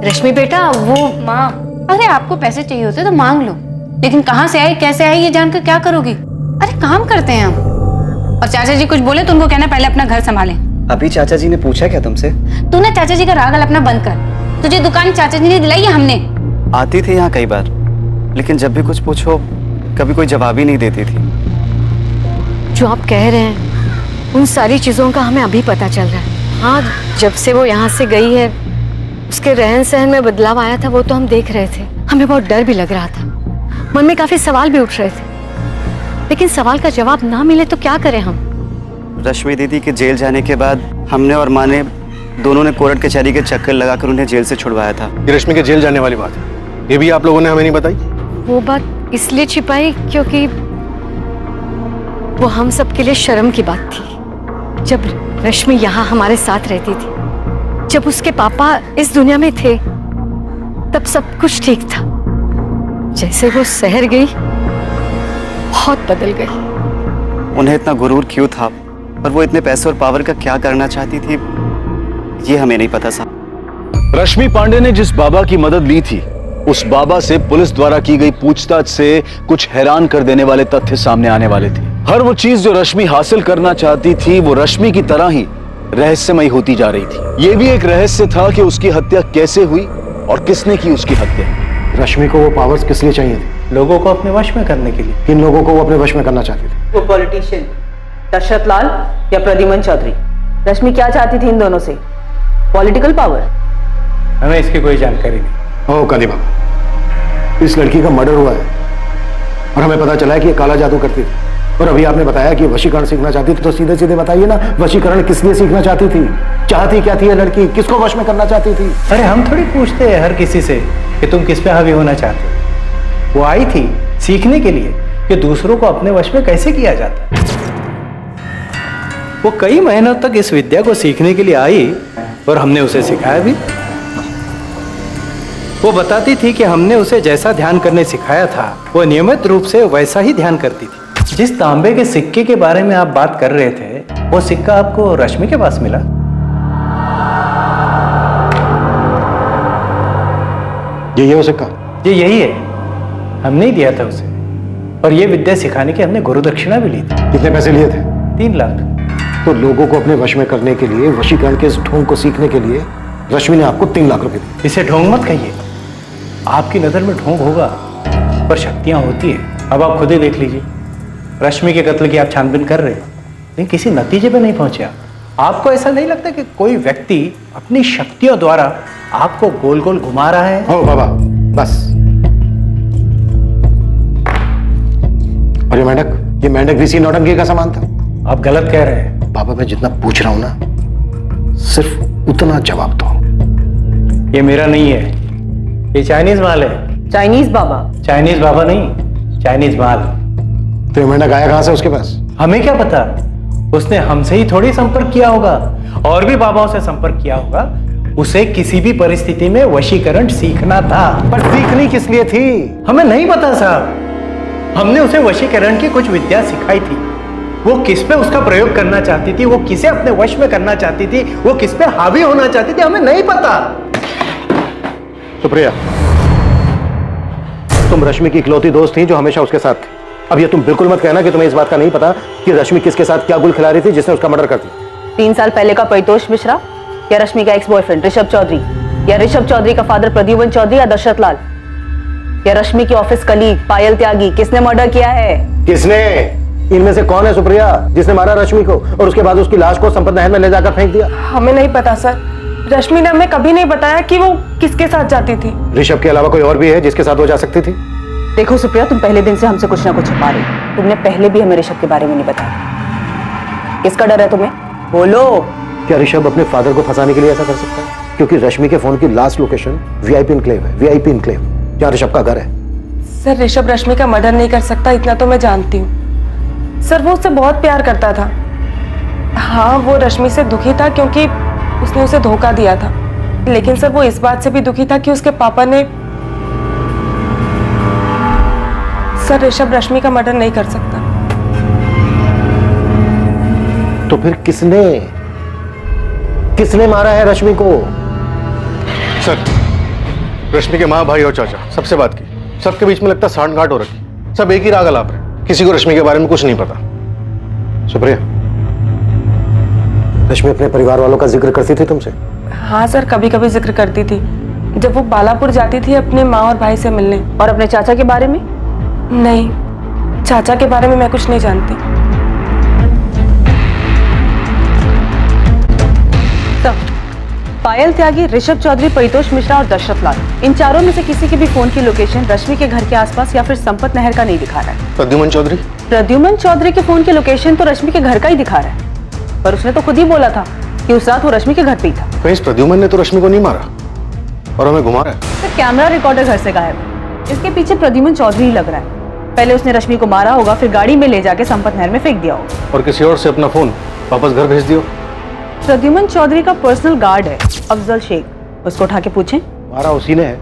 रश्मि बेटा वो माँ, अरे आपको पैसे चाहिए होते तो मांग लो, लेकिन कहाँ से आई कैसे आई ये जानकर क्या करोगी? अरे काम करते हैं हम। और चाचा जी कुछ बोले तो उनको कहना पहले अपना घर संभालें। अभी चाचा जी ने पूछा क्या तुमसे? तू ना चाचा जी का राग अपना बंद कर। तुझे दुकान चाचा जी ने दिलाई है हमने। आती थी यहाँ कई बार, लेकिन जब भी कुछ पूछो कभी कोई जवाब ही नहीं देती थी। जो आप कह रहे हैं उन सारी चीजों का हमें अभी पता चल रहा है। हाँ, जब से वो यहाँ से गई है उसके रहन सहन में बदलाव आया था, वो तो हम देख रहे थे। हमें बहुत डर भी लग रहा था, मन में काफी सवाल भी उठ रहे थे, लेकिन सवाल का जवाब ना मिले तो क्या करें हम? रश्मि दीदी के जेल जाने के बाद हमने और माँ ने दोनों ने कोर्ट कचहरी के चक्कर लगाकर उन्हें जेल से छुड़वाया था। ये रश्मि के जेल जाने वाली बात है, ये भी आप लोगों ने हमें नहीं बताई? वो बात इसलिए छिपाई क्योंकि वो हम सबके लिए शर्म की बात थी। जब रश्मि यहाँ हमारे साथ रहती थी, जब उसके पापा इस दुनिया में थे, तब सब कुछ ठीक था। जैसे वो शहर गई बहुत बदल गई। उन्हें इतना गुरूर क्यों था और वो इतने पैसे और पावर का क्या करना चाहती थी, ये हमें नहीं पता साहब। रश्मि पांडे ने जिस बाबा की मदद ली थी, उस बाबा से पुलिस द्वारा की गई पूछताछ से कुछ हैरान कर देने वाले तथ्य सामने आने वाले थे। हर वो चीज जो रश्मि हासिल करना चाहती थी, वो रश्मि की तरह ही रहस्यमयी होती जा रही थी। ये भी एक रहस्य था कि उसकी हत्या कैसे हुई और किसने की उसकी हत्या। रश्मि को वो पावर्स किस लिए चाहिए थे? लोगों को अपने वश में करने के लिए। किन लोगों को वो अपने वश में करना चाहती थी? वो पॉलिटिशियन दशरथ लाल या प्रद्युमन चौधरी। रश्मि क्या चाहती थी इन दोनों से? Political power? हमें इसकी कोई जानकारी नहीं। ओ काली बाबा, इस लड़की का मर्डर हुआ है और हमें पता चला है कि ये काला जादू करती थी, और अभी आपने बताया कि वशीकरण सीखना चाहती थी, तो सीधे सीधे बताइए ना, वशीकरण किस लिए सीखना चाहती थी? चाहती क्या थी ये लड़की? किसको वश में करना चाहती थी? अरे हम थोड़ी पूछते हैं हर किसी से कि तुम किस पे हावी होना चाहते हो। वो आई थी सीखने के लिए कि दूसरों को अपने वश में कैसे किया जाता है। वो कई महीनों तक इस विद्या को सीखने के लिए आई और हमने उसे सिखाया भी। वो बताती थी कि हमने उसे जैसा ध्यान करने सिखाया था, वो नियमित रूप से वैसा ही ध्यान करती थी। जिस तांबे के सिक्के के बारे में आप बात कर रहे थे, वो सिक्का आपको रश्मि के पास मिला? ये वो सिक्का? ये यही है। हमने ही दिया था उसे, और ये विद्या सिखाने की हमने गुरु दक्षिणा भी ली थी। कितने पैसे लिए थे? 3 लाख। तो लोगों को अपने वश में करने के लिए, वशीकरण के इस ढोंग को सीखने के लिए रश्मि ने आपको 3 लाख रुपए दिए। इसे ढोंग मत कहिए। आपकी नजर में ढोंग होगा, पर शक्तियां होती है। अब आप खुद ही देख लीजिए, रश्मि के कत्ल की आप छानबीन कर रहे हो, लेकिन किसी नतीजे पे नहीं पहुंचे आप। आपको ऐसा नहीं लगता कि कोई व्यक्ति अपनी शक्तियों द्वारा आपको गोल गोल घुमा रहा है? ओ बाबा बस। और ये मेंढक भी इसी नौटंकी का सामान था? आप गलत कह रहे हैं। बाबा मैं जितना पूछ रहा हूं ना, सिर्फ उतना जवाब दो। ये मेरा नहीं है, ये चाइनीज माल है। चाइनीज बाबा? चाइनीज बाबा नहीं, चाइनीज माल। तो ये मेंढक आया कहां से उसके पास? हमें क्या पता, उसने हमसे ही थोड़ी संपर्क किया होगा, और भी बाबाओं से संपर्क किया होगा। उसे किसी भी परिस्थिति में वशीकरण सीखना था। पर सीखनी किस लिए थी? हमें नहीं पता साहब। हमने उसे वशीकरण की कुछ विद्या सिखाई थी। वो किस पे उसका प्रयोग करना चाहती थी, वो किसे अपने वश में करना चाहती थी, वो किस पे हावी होना चाहती थी, हमें नहीं पता। सुप्रिया, तुम रश्मि की इकलौती दोस्त थी जो हमेशा उसके साथ थी। अब ये तुम बिल्कुल मत कहना कि तुम्हें इस बात का नहीं पता कि रश्मि किसके साथ क्या गुल खिला रही थी जिसने उसका मर्डर कर दिया। 3 साल पहले का परितोष मिश्रा या रश्मि का एक्स बॉयफ्रेंड ऋषभ चौधरी, या ऋषभ चौधरी का फादर प्रद्युमन चौधरी या दशरथ लाल, या रश्मि की ऑफिस कलीग पायल त्यागी, किसने मर्डर किया है? किसने? इनमें से कौन है सुप्रिया जिसने मारा रश्मि को और उसके बाद उसकी लाश को संपत नहर में ले जाकर फेंक दिया? हमें नहीं पता सर। रश्मि ने हमें कभी नहीं बताया कि वो किसके साथ जाती थी। ऋषभ के अलावा कोई और भी है जिसके साथ वो जा सकती थी? देखो सुप्रिया, तुम पहले दिन से हमसे कुछ ना कुछ छुपा रही हो। तुमने पहले भी हमें ऋषभ के बारे में नहीं बताया। किसका डर है तुम्हें? बोलो। क्या ऋषभ अपने फादर को फंसाने के लिए ऐसा कर सकता है? क्योंकि रश्मि के फोन की लास्ट लोकेशन वीआईपी इनक्लेव है, वीआईपी इनक्लेव, जहाँ ऋषभ का घर है। सर, ऋषभ रश्मि का मर्डर नहीं कर सकता, इतना तो मैं जानती हूँ। सर, वो उससे बहुत प्यार करता था। हाँ, वो रश्मि से दुखी था क्योंकि उसने उसे धोखा दिया था, लेकिन सर वो इस बात से भी दुखी था कि उसके पापा ने। सर, ऋषभ रश्मि का मर्डर नहीं कर सकता। तो फिर किसने मारा है रश्मि को? सर, रश्मि के माँ, भाई और चाचा सबसे बात की, सबके बीच में लगता सांठ-गांठ हो रखी, सब एक ही राग अलाप रहे, किसी को रश्मि के बारे में कुछ नहीं पता। सुप्रिया, रश्मि अपने परिवार वालों का जिक्र करती थी तुमसे? हाँ सर, कभी कभी जिक्र करती थी, जब वो बालापुर जाती थी अपने माँ और भाई से मिलने। और अपने चाचा के बारे में? नहीं, चाचा के बारे में मैं कुछ नहीं जानती। पायल त्यागी, ऋषभ चौधरी, परितोष मिश्रा और दशरथ लाल, इन चारों में से किसी के भी फोन की लोकेशन रश्मि के घर के आसपास या फिर संपत नहर का नहीं दिखा रहा है। प्रद्युमन चौधरी? प्रद्युमन चौधरी के फोन की लोकेशन तो रश्मि के घर का ही दिखा रहा है, पर उसने तो खुद ही बोला था कि उस रात वो रश्मि के घर पे ही था। कहीं इस प्रद्युमन ने तो रश्मि को नहीं मारा और हमें घुमा रहा है। तो कैमरा रिकॉर्डर घर से गायब है, इसके पीछे प्रद्युमन चौधरी ही लग रहा है। पहले उसने रश्मि को मारा होगा, फिर गाड़ी में ले जाके संपत नहर में फेंक दिया होगा और किसी और से अपना फोन वापस घर भेज दियो। प्रद्युमन चौधरी का पर्सनल गार्ड है अफजल शेख, उसको उठा के पूछें। मारा उसी ने है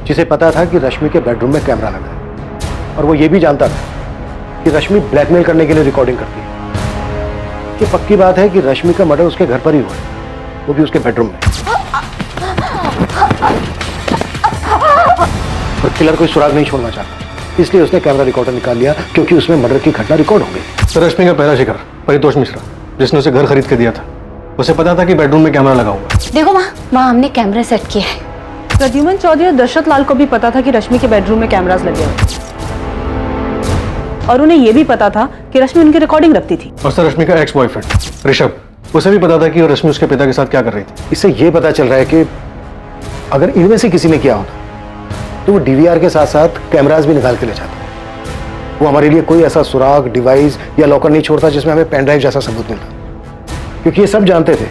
जिसे पता था कि रश्मि के बेडरूम में कैमरा लगा है, और वो ये भी जानता था कि रश्मि ब्लैकमेल करने के लिए रिकॉर्डिंग करती है। ये पक्की बात है कि रश्मि का मर्डर उसके घर पर ही हुआ है, वो भी उसके बेडरूम में। और किलर कोई सुराग नहीं छोड़ना चाहता, इसलिए उसने कैमरा रिकॉर्डर निकाल लिया, क्योंकि उसमें मर्डर की घटना रिकॉर्ड हो गई। सर, रश्मि का पहला शिकार परितोष मिश्रा, जिसने उसे घर खरीद के दिया था, उसे पता था कि बेडरूम में कैमरा लगा हुआ। देखो वहाँ हमने कैमरा सेट किया है। प्रद्युमन चौधरी और दशरथ लाल को भी पता था कि रश्मि के बेडरूम में कैमरास लगे हुए, और उन्हें यह भी पता था कि रश्मि उनकी रिकॉर्डिंग रखती थी। और सर, रश्मि का एक्स बॉयफ्रेंड ऋषभ, उसे भी पता था कि रश्मि उसके पिता के साथ क्या कर रही थी। इससे यह पता चल रहा है कि अगर इनमें से किसी ने किया होता तो वो डीवीआर के साथ साथ कैमरास भी निकाल के ले जाता। वो हमारे लिए कोई ऐसा सुराग, डिवाइस या लॉकर नहीं छोड़ता जिसमें हमें पेन ड्राइव जैसा सबूत मिलता, क्योंकि ये सब जानते थे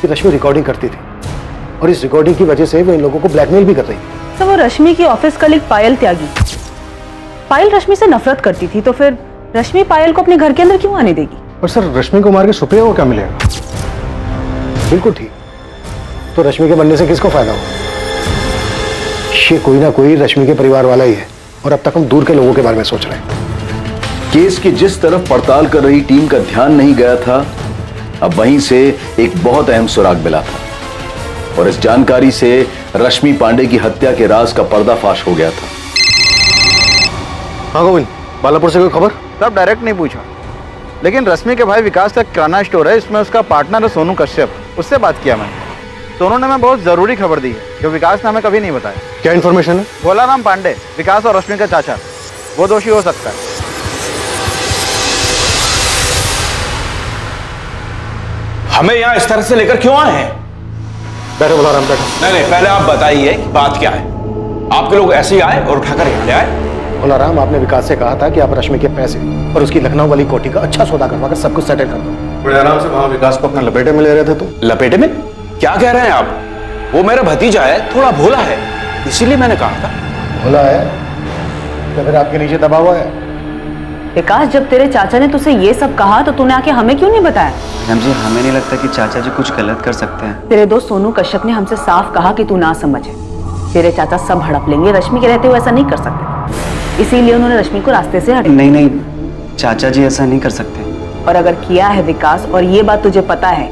कि रश्मि रिकॉर्डिंग करती थी, और इस रिकॉर्डिंग की वजह से वो इन लोगों को ब्लैकमेल भी कर रही थी। तो वो रश्मि की ऑफिस कलीग पायल त्यागी, पायल रश्मि से नफरत करती थी, तो फिर रश्मि पायल को अपने घर के अंदर क्यों आने देगी? और सर, रश्मि को मार के सुप्रिया को क्या मिलेगा? बिल्कुल ठीक, तो रश्मि के बनने से किसको फायदा होगा? ये कोई ना कोई रश्मि के परिवार वाला ही है, और अब तक हम दूर के लोगों के बारे में सोच रहे हैं। केस की जिस तरफ पड़ताल कर रही टीम का ध्यान नहीं गया था, अब वहीं से एक बहुत अहम सुराग मिला था, और इस जानकारी से रश्मि पांडे की हत्या के राज का पर्दाफाश हो गया था। हाँ गोविंद, बालापुर से कोई खबर? सब डायरेक्ट नहीं पूछा, लेकिन रश्मि के भाई विकास का किराना स्टोर है, इसमें उसका पार्टनर है सोनू कश्यप, उससे बात किया मैंने। सोनू ने हमें बहुत जरूरी खबर दी है, जो विकास ने हमें कभी नहीं बताया। क्या इन्फॉर्मेशन है? भोलाराम पांडे, विकास और रश्मि का चाचा, वो दोषी हो सकता है। हमें यहाँ इस तरह से लेकर क्यों आए हैं? बैठो भोलाराम, बैठो। नहीं, पहले आप बताइए कि बात क्या है। आपके लोग ऐसे ही आए और उठाकर यहाँ ले आए? भोलाराम, आपने विकास से कहा था कि आप रश्मि के पैसे और उसकी लखनऊ वाली कोठी का अच्छा सौदा करवाकर सब कुछ सेटल कर दो। बड़े आराम से वहां विकास को अपने लपेटे में ले रहे थे तुम। लपेटे में? क्या कह रहे हैं आप? वो मेरा भतीजा है, थोड़ा भोला है, इसीलिए मैंने कहा था। भोला है तो फिर आपके नीचे दबा हुआ है। विकास, जब तेरे चाचा ने तुझसे ये सब कहा तो तूने आके हमें क्यों नहीं बताया? मैडम जी, हमें नहीं लगता कि चाचा जी कुछ गलत कर सकते हैं। तेरे दोस्त सोनू कश्यप ने हमसे साफ कहा कि तू ना समझे, तेरे चाचा सब हड़प लेंगे, रश्मि के रहते हुए ऐसा नहीं कर सकते, इसीलिए उन्होंने रश्मि को रास्ते से हटा। नहीं, चाचा जी ऐसा नहीं कर सकते। और अगर किया है विकास, और ये बात तुझे पता है,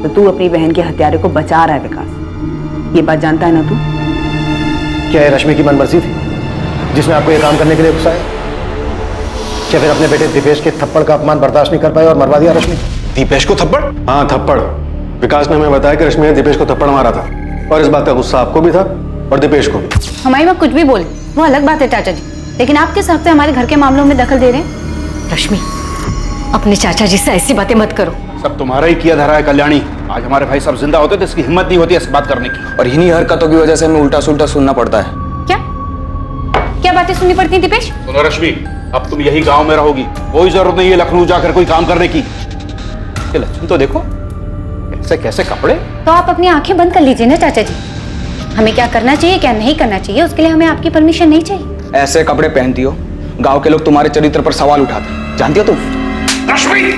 तो तू अपनी बहन के हत्यारे को बचा रहा है। विकास, ये बात जानता है ना तू? क्या ये रश्मि की मनमर्जी थी जिसने आपको ये काम करने के लिए उकसाया? क्या फिर अपने बेटे दीपेश के थप्पड़ का अपमान बर्दाश्त नहीं कर पाए और मरवा दिया रश्मि? दीपेश को थप्पड़? हाँ, थप्पड़। विकास ने हमें बताया कि रश्मि ने दीपेश को थप्पड़ मारा था, और इस बात का गुस्सा आपको भी था और दीपेश को भी। हमारी बात कुछ भी बोले वो अलग बात है चाचा जी, लेकिन आप किस हक से हमारे घर के मामलों में दखल दे रहे हैं? रश्मि, अपने चाचा जी से ऐसी बातें मत करो। सब तुम्हारा ही किया धरा है कल्याणी। आज हमारे भाई सब जिंदा होते तो इसकी हिम्मत नहीं होती ऐसी बात करने की। और इन्हीं हरकतों की वजह से हमें उल्टा सुल्टा सुनना पड़ता है। क्या बातें सुननी पड़ती हैं दीपेश? सुनो रश्मि, अब तुम यही गांव में रहोगी, कोई जरूरत नहीं है लखनऊ जाकर कोई काम करने की। ये लक्ष्मी तो देखो कैसे कैसे कपड़े। तो आप अपनी आंखें बंद कर लीजिए ना चाचा जी। हमें क्या करना चाहिए क्या नहीं करना चाहिए उसके लिए हमें आपकी परमिशन नहीं चाहिए। ऐसे कपड़े पहनती हो, गांव के लोग तुम्हारे चरित्र पर सवाल उठाते, जानती हो तुम? रश्मि,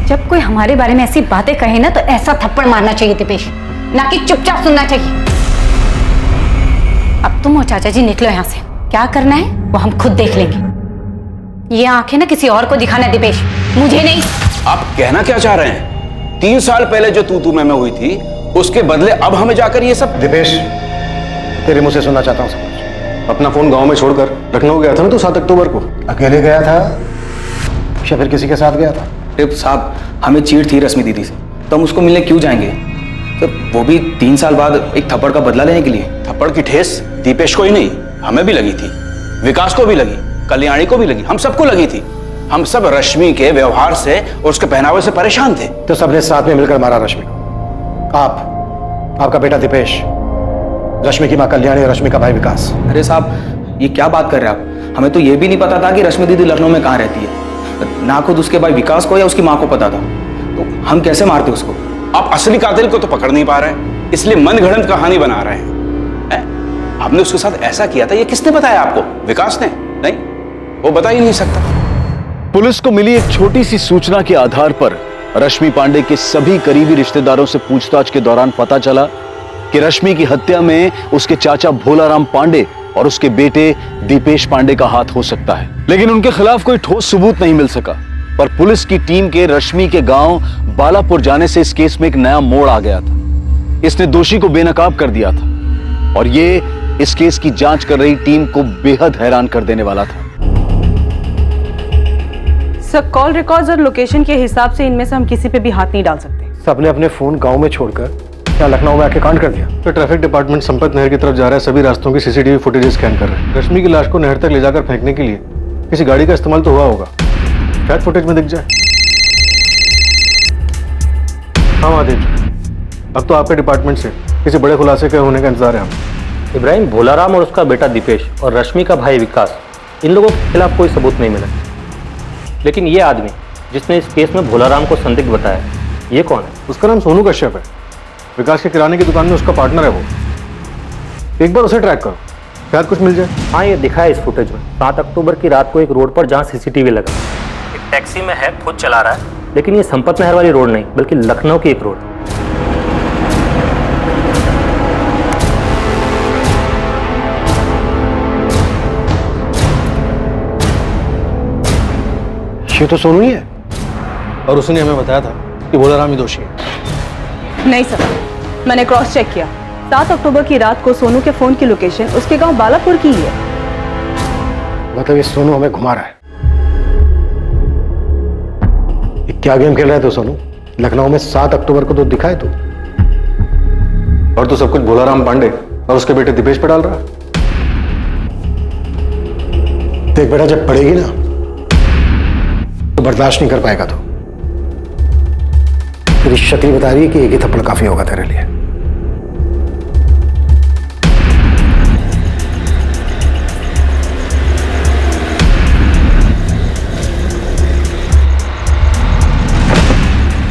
जब कोई हमारे बारे में ऐसी बातें कहे ना तो ऐसा थप्पड़ मारना चाहिए दीपेश, ना कि चुपचाप सुनना चाहिए। अब तुम और चाचा जी निकलो यहाँ से, क्या करना है वो हम खुद देख लेंगे। ये आंखें ना किसी और को दिखाना दीपेश, मुझे नहीं। आप कहना क्या चाह रहे हैं? 3 साल पहले जो तू मैं हुई थी उसके बदले अब हमें जाकर ये सब। दीपेश, तेरे मुंह से सुनना चाहता हूँ सब कुछ। अपना फोन गांव में छोड़कर लखनऊ गया था ना तू 7 अक्टूबर को? अकेले गया था या फिर किसी के साथ गया था? टिप साहब, हमें चीड़ थी रश्मि दीदी से, तो हम उसको मिलने क्यों जाएंगे? तो वो भी 3 साल बाद एक थप्पड़ का बदला लेने के लिए। थप्पड़ की ठेस दीपेश को ही नहीं हमें भी लगी थी, विकास को भी लगी, कल्याणी को भी लगी, हम सबको लगी थी। हम सब रश्मि के व्यवहार से और उसके पहनावे से परेशान थे। तो सबने साथ में मिलकर मारा रश्मि को। आपका बेटा दीपेश, रश्मि की मां कल्याणी और रश्मि का भाई विकास। अरे साहब, ये क्या बात कर रहे हैं आप? हमें तो ये भी नहीं पता था कि रश्मि दीदी लखनऊ में कहाँ रहती है। ना खुद उसके भाई विकास को या उसकी माँ को पता था, तो हम कैसे मारते उसको? आप असली कातिल को तो पकड़ नहीं पा रहे हैं, इसलिए मनगढ़ंत कहानी बना रहे हैं। हमने उसके साथ ऐसा किया था, ये किसने बताया आपको? विकास ने? नहीं, वो बता ही नहीं सकता। पुलिस को मिली एक छोटी सी सूचना के आधार पर रश्मि पांडे के सभी करीबी रिश्तेदारों से पूछताछ के दौरान पता चला कि रश्मि की हत्या में उसके चाचा भोलाराम पांडे और उसके बेटे दीपेश पांडे का हाथ हो सकता है। लेकिन उनके खिलाफ कोई ठोस सबूत नहीं मिल सका। पर पुलिस की टीम के रश्मि के गांव बालापुर जाने से इस केस में एक नया मोड़ आ गया था। इसने दोषी को बेनकाब कर दिया था और ये इस केस की जांच कर रही टीम को बेहद हैरान कर देने वाला था। सर, कॉल रिकॉर्ड्स और लोकेशन के हिसाब से इनमें से हम किसी पे भी हाथ नहीं डाल सकते। सबने अपने फोन गांव में छोड़कर क्या लखनऊ में आके कांड कर दिया? तो ट्रैफिक डिपार्टमेंट संपत नहर की तरफ जा रहा है, सभी रास्तों की सीसीटीवी फुटेज स्कैन कर रहे हैं। रश्मि की लाश को नहर तक ले जाकर फेंकने के लिए किसी गाड़ी का इस्तेमाल तो हुआ होगा, शायद फुटेज में दिख जाए। हाँ आदित्य, अब तो आपके डिपार्टमेंट से किसी बड़े खुलासे के होने का इंतजार है हमें। इब्राहिम, भोलाराम और उसका बेटा दीपेश और रश्मि का भाई विकास, इन लोगों के खिलाफ कोई सबूत नहीं मिला। लेकिन ये आदमी जिसने इस केस में भोलाराम को संदिग्ध बताया, ये कौन है? उसका नाम सोनू कश्यप है। विकास के किराने की दुकान में उसका पार्टनर है वो। एक बार उसे ट्रैक करो, शायद कुछ मिल जाए। हाँ, ये दिखा है इस फुटेज में। 7 अक्टूबर की रात को एक रोड पर जहाँ सीसीटीवी लगा, एक टैक्सी में है, खुद चला रहा है, लेकिन ये संपत नहर वाली रोड नहीं बल्कि लखनऊ की एक रोड। ये तो सोनू ही है। और उसने हमें बताया था कि भोलाराम ही दोषी है। नहीं सर, मैंने क्रॉस चेक किया। 7 अक्टूबर की रात को सोनू के फोन की लोकेशन उसके गांव बालापुर की ही है। मतलब ये सोनू हमें घुमा रहा है। ये क्या गेम खेल रहा है तू सोनू? लखनऊ में 7 अक्टूबर को तो दिखाए तू, और तू सब कुछ भोलाराम पांडे और उसके बेटे दीपेश पे डाल रहा है। देख बेटा, जब पड़ेगी ना तो बर्दाश्त नहीं कर पाएगा। तो तेरी शक्ल बता रही है कि एक ही थप्पड़ काफी होगा तेरे लिए।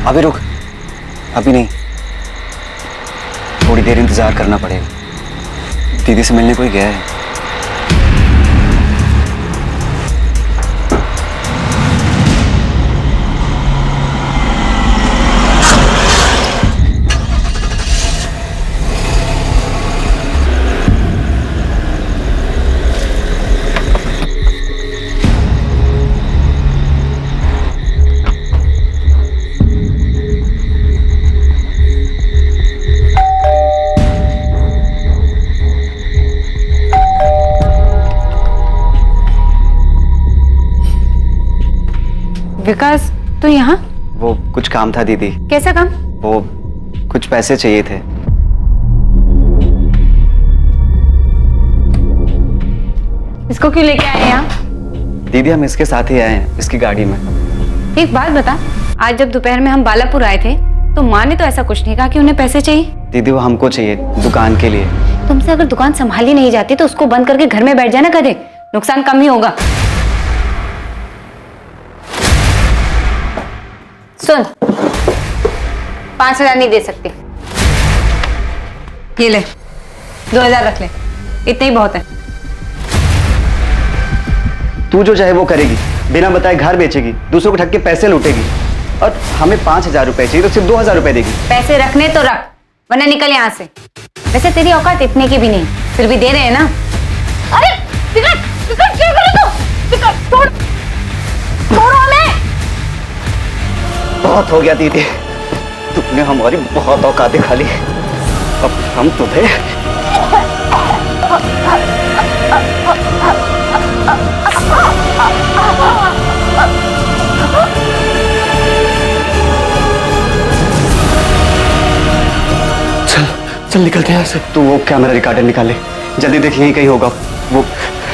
अभी रुक, अभी नहीं, थोड़ी देर इंतजार करना पड़ेगा। दीदी से मिलने कोई गया है। विकास, तू यहाँ? वो कुछ काम था दीदी। कैसा काम? वो कुछ पैसे चाहिए थे। इसको क्यों लेके आए यहाँ? दीदी हम इसके साथ ही आए हैं, इसकी गाड़ी में। एक बात बता, आज जब दोपहर में हम बालापुर आए थे तो माँ ने तो ऐसा कुछ नहीं कहा कि उन्हें पैसे चाहिए। दीदी वो हमको चाहिए दुकान के लिए। तुमसे अगर दुकान संभाली नहीं जाती तो उसको बंद करके घर में बैठ जाना कदे, नुकसान कम ही होगा। सुन, 5,000 नहीं दे सकते, ये ले 2,000 रख ले, इतने ही बहुत है। तू जो चाहे वो करेगी, बिना बताए घर बेचेगी, दूसरों को ठग के पैसे लूटेगी, और हमें 5,000 रुपए चाहिए तो सिर्फ 2,000 रुपए देगी। पैसे रखने तो रख, वरना निकल यहाँ से। वैसे तेरी औकात इतने की भी नहीं, फिर भी दे रहे हैं ना। अरे विकट, विकट क्या कर रहे हो? विकट छोड़, छोड़ो हमें। बहुत हो गया दीदी, तुमने हमारी बहुत औकात दिखा ली, अब हम तुम्हें चल निकलते हैं यहाँ से। तू वो कैमरा रिकॉर्डर निकाले, जल्दी देख, यहीं कहीं होगा। वो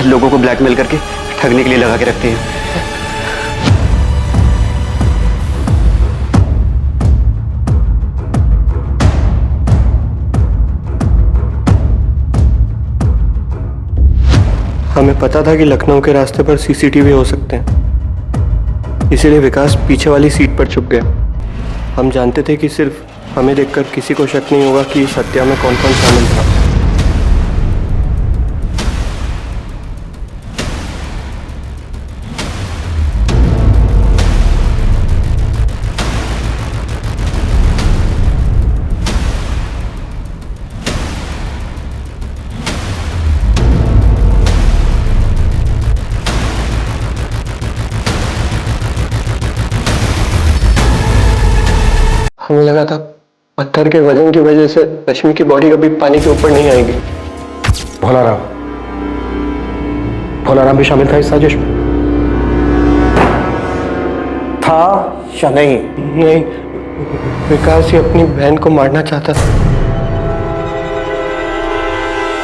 लोगों को ब्लैकमेल करके ठगने के लिए लगा के रखते हैं। हमें पता था कि लखनऊ के रास्ते पर सीसीटीवी हो सकते हैं, इसीलिए विकास पीछे वाली सीट पर छुप गया। हम जानते थे कि सिर्फ हमें देखकर किसी को शक नहीं होगा कि इस हत्या में कौन कौन शामिल था। हमें लगा था पत्थर के वजन की वजह से रश्मि की बॉडी कभी पानी के ऊपर नहीं आएगी। भोलाराम भी शामिल था इस साजिश में? था या नहीं? नहीं, विकास ही अपनी बहन को मारना चाहता था।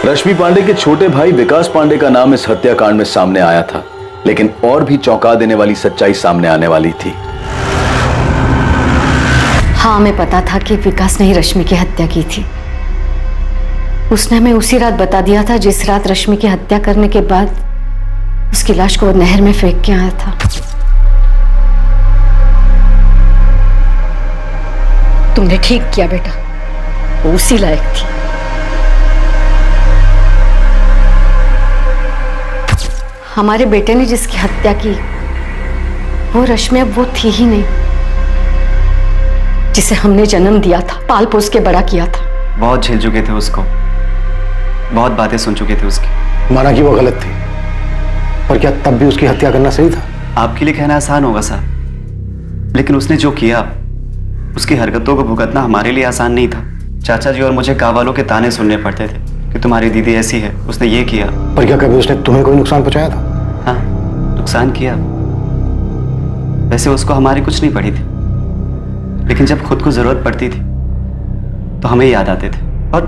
रश्मि पांडे के छोटे भाई विकास पांडे का नाम इस हत्याकांड में सामने आया था, लेकिन और भी चौंका देने वाली सच्चाई सामने आने वाली थी। हाँ, हमें पता था कि विकास ने ही रश्मि की हत्या की थी। उसने हमें उसी रात बता दिया था जिस रात रश्मि की हत्या करने के बाद उसकी लाश को वो नहर में फेंक के आया था। तुमने ठीक किया बेटा, वो उसी लायक थी। हमारे बेटे ने जिसकी हत्या की वो रश्मि अब वो थी ही नहीं जिसे हमने जन्म दिया था, पाल पोस के बड़ा किया था। बहुत झेल चुके थे उसको, बहुत बातें सुन चुके थे उसकी। माना कि वो गलत थी, पर क्या तब भी उसकी हत्या करना सही था? आपके लिए कहना आसान होगा साहब, लेकिन उसने जो किया, उसकी हरकतों को भुगतना हमारे लिए आसान नहीं था। चाचा जी और मुझे गाँव वालों के ताने सुनने पड़ते थे कि तुम्हारी दीदी ऐसी है, उसने ये किया। पर क्या कभी उसने तुम्हें कोई नुकसान पहुंचाया था? हाँ, नुकसान किया। वैसे उसको हमारी कुछ नहीं पड़ी थी, लेकिन जब खुद को जरूरत पड़ती थी तो हमें याद आते थे। और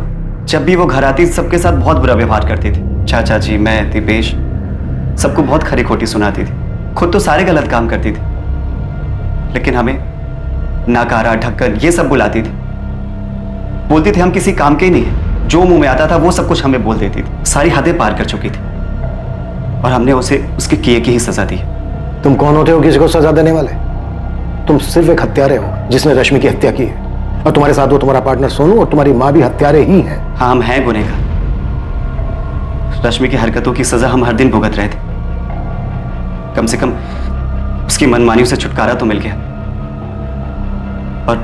जब भी वो घर आती सबके साथ बहुत बुरा व्यवहार करती थी। चाचा जी, मैं, दीपेश, सबको बहुत खरी खोटी सुनाती थी। खुद तो सारे गलत काम करती थी, लेकिन हमें नाकारा, ढक्कन ये सब बुलाती थी। बोलती थी हम किसी काम के ही नहीं है, जो मुंह में आता था वो सब कुछ हमें बोल देती थी। सारी हदें पार कर चुकी थी और हमने उसे उसके किए की ही सजा दी। तुम कौन होते हो किसी को सजा देने वाले? तुम सिर्फ एक हत्यारे हो जिसने रश्मि की हत्या की है, और तुम्हारे साथ वो तुम्हारा पार्टनर सोनू और तुम्हारी माँ भी हत्यारे ही हैं। हाँ, हम हैं गुनहगार। रश्मि की हरकतों की सजा हम हर दिन भुगत रहे थे। कम से कम उसकी मनमानियों से छुटकारा तो मिल गया, और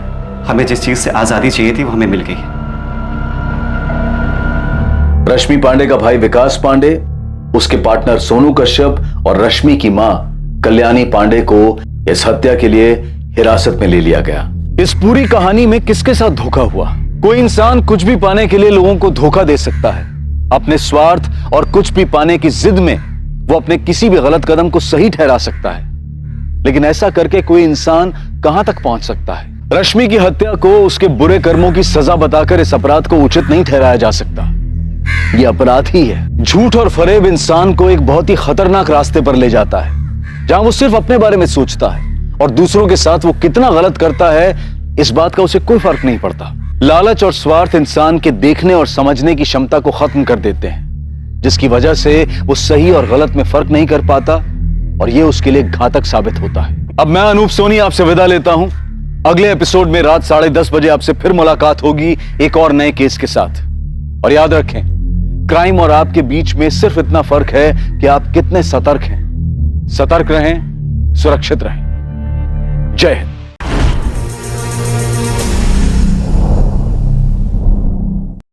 हमें जिस चीज से आजादी चाहिए थी वो हमें मिल गई। रश्मि पांडे का भाई विकास पांडे, उसके पार्टनर सोनू कश्यप और रश्मि की मां कल्याणी पांडे को इस हत्या के लिए हिरासत में ले लिया गया। इस पूरी कहानी में किसके साथ धोखा हुआ? कोई इंसान कुछ भी पाने के लिए लोगों को धोखा दे सकता है। अपने स्वार्थ और कुछ भी पाने की जिद में वो अपने किसी भी गलत कदम को सही ठहरा सकता है, लेकिन ऐसा करके कोई इंसान कहां तक पहुंच सकता है? रश्मि की हत्या को उसके बुरे कर्मों की सजा बताकर इस अपराध को उचित नहीं ठहराया जा सकता। यह अपराध ही है। झूठ और फरेब इंसान को एक बहुत ही खतरनाक रास्ते पर ले जाता है, जहां वो सिर्फ अपने बारे में सोचता है और दूसरों के साथ वो कितना गलत करता है इस बात का उसे कोई फर्क नहीं पड़ता। लालच और स्वार्थ इंसान के देखने और समझने की क्षमता को खत्म कर देते हैं, जिसकी वजह से वो सही और गलत में फर्क नहीं कर पाता और ये उसके लिए घातक साबित होता है। अब मैं अनूप सोनी आपसे विदा लेता हूं। अगले एपिसोड में रात 10:30 बजे आपसे फिर मुलाकात होगी एक और नए केस के साथ। और याद रखें, क्राइम और आपके बीच में सिर्फ इतना फर्क है कि आप कितने सतर्क हैं। सतर्क रहें, सुरक्षित रहें। जय हिंद।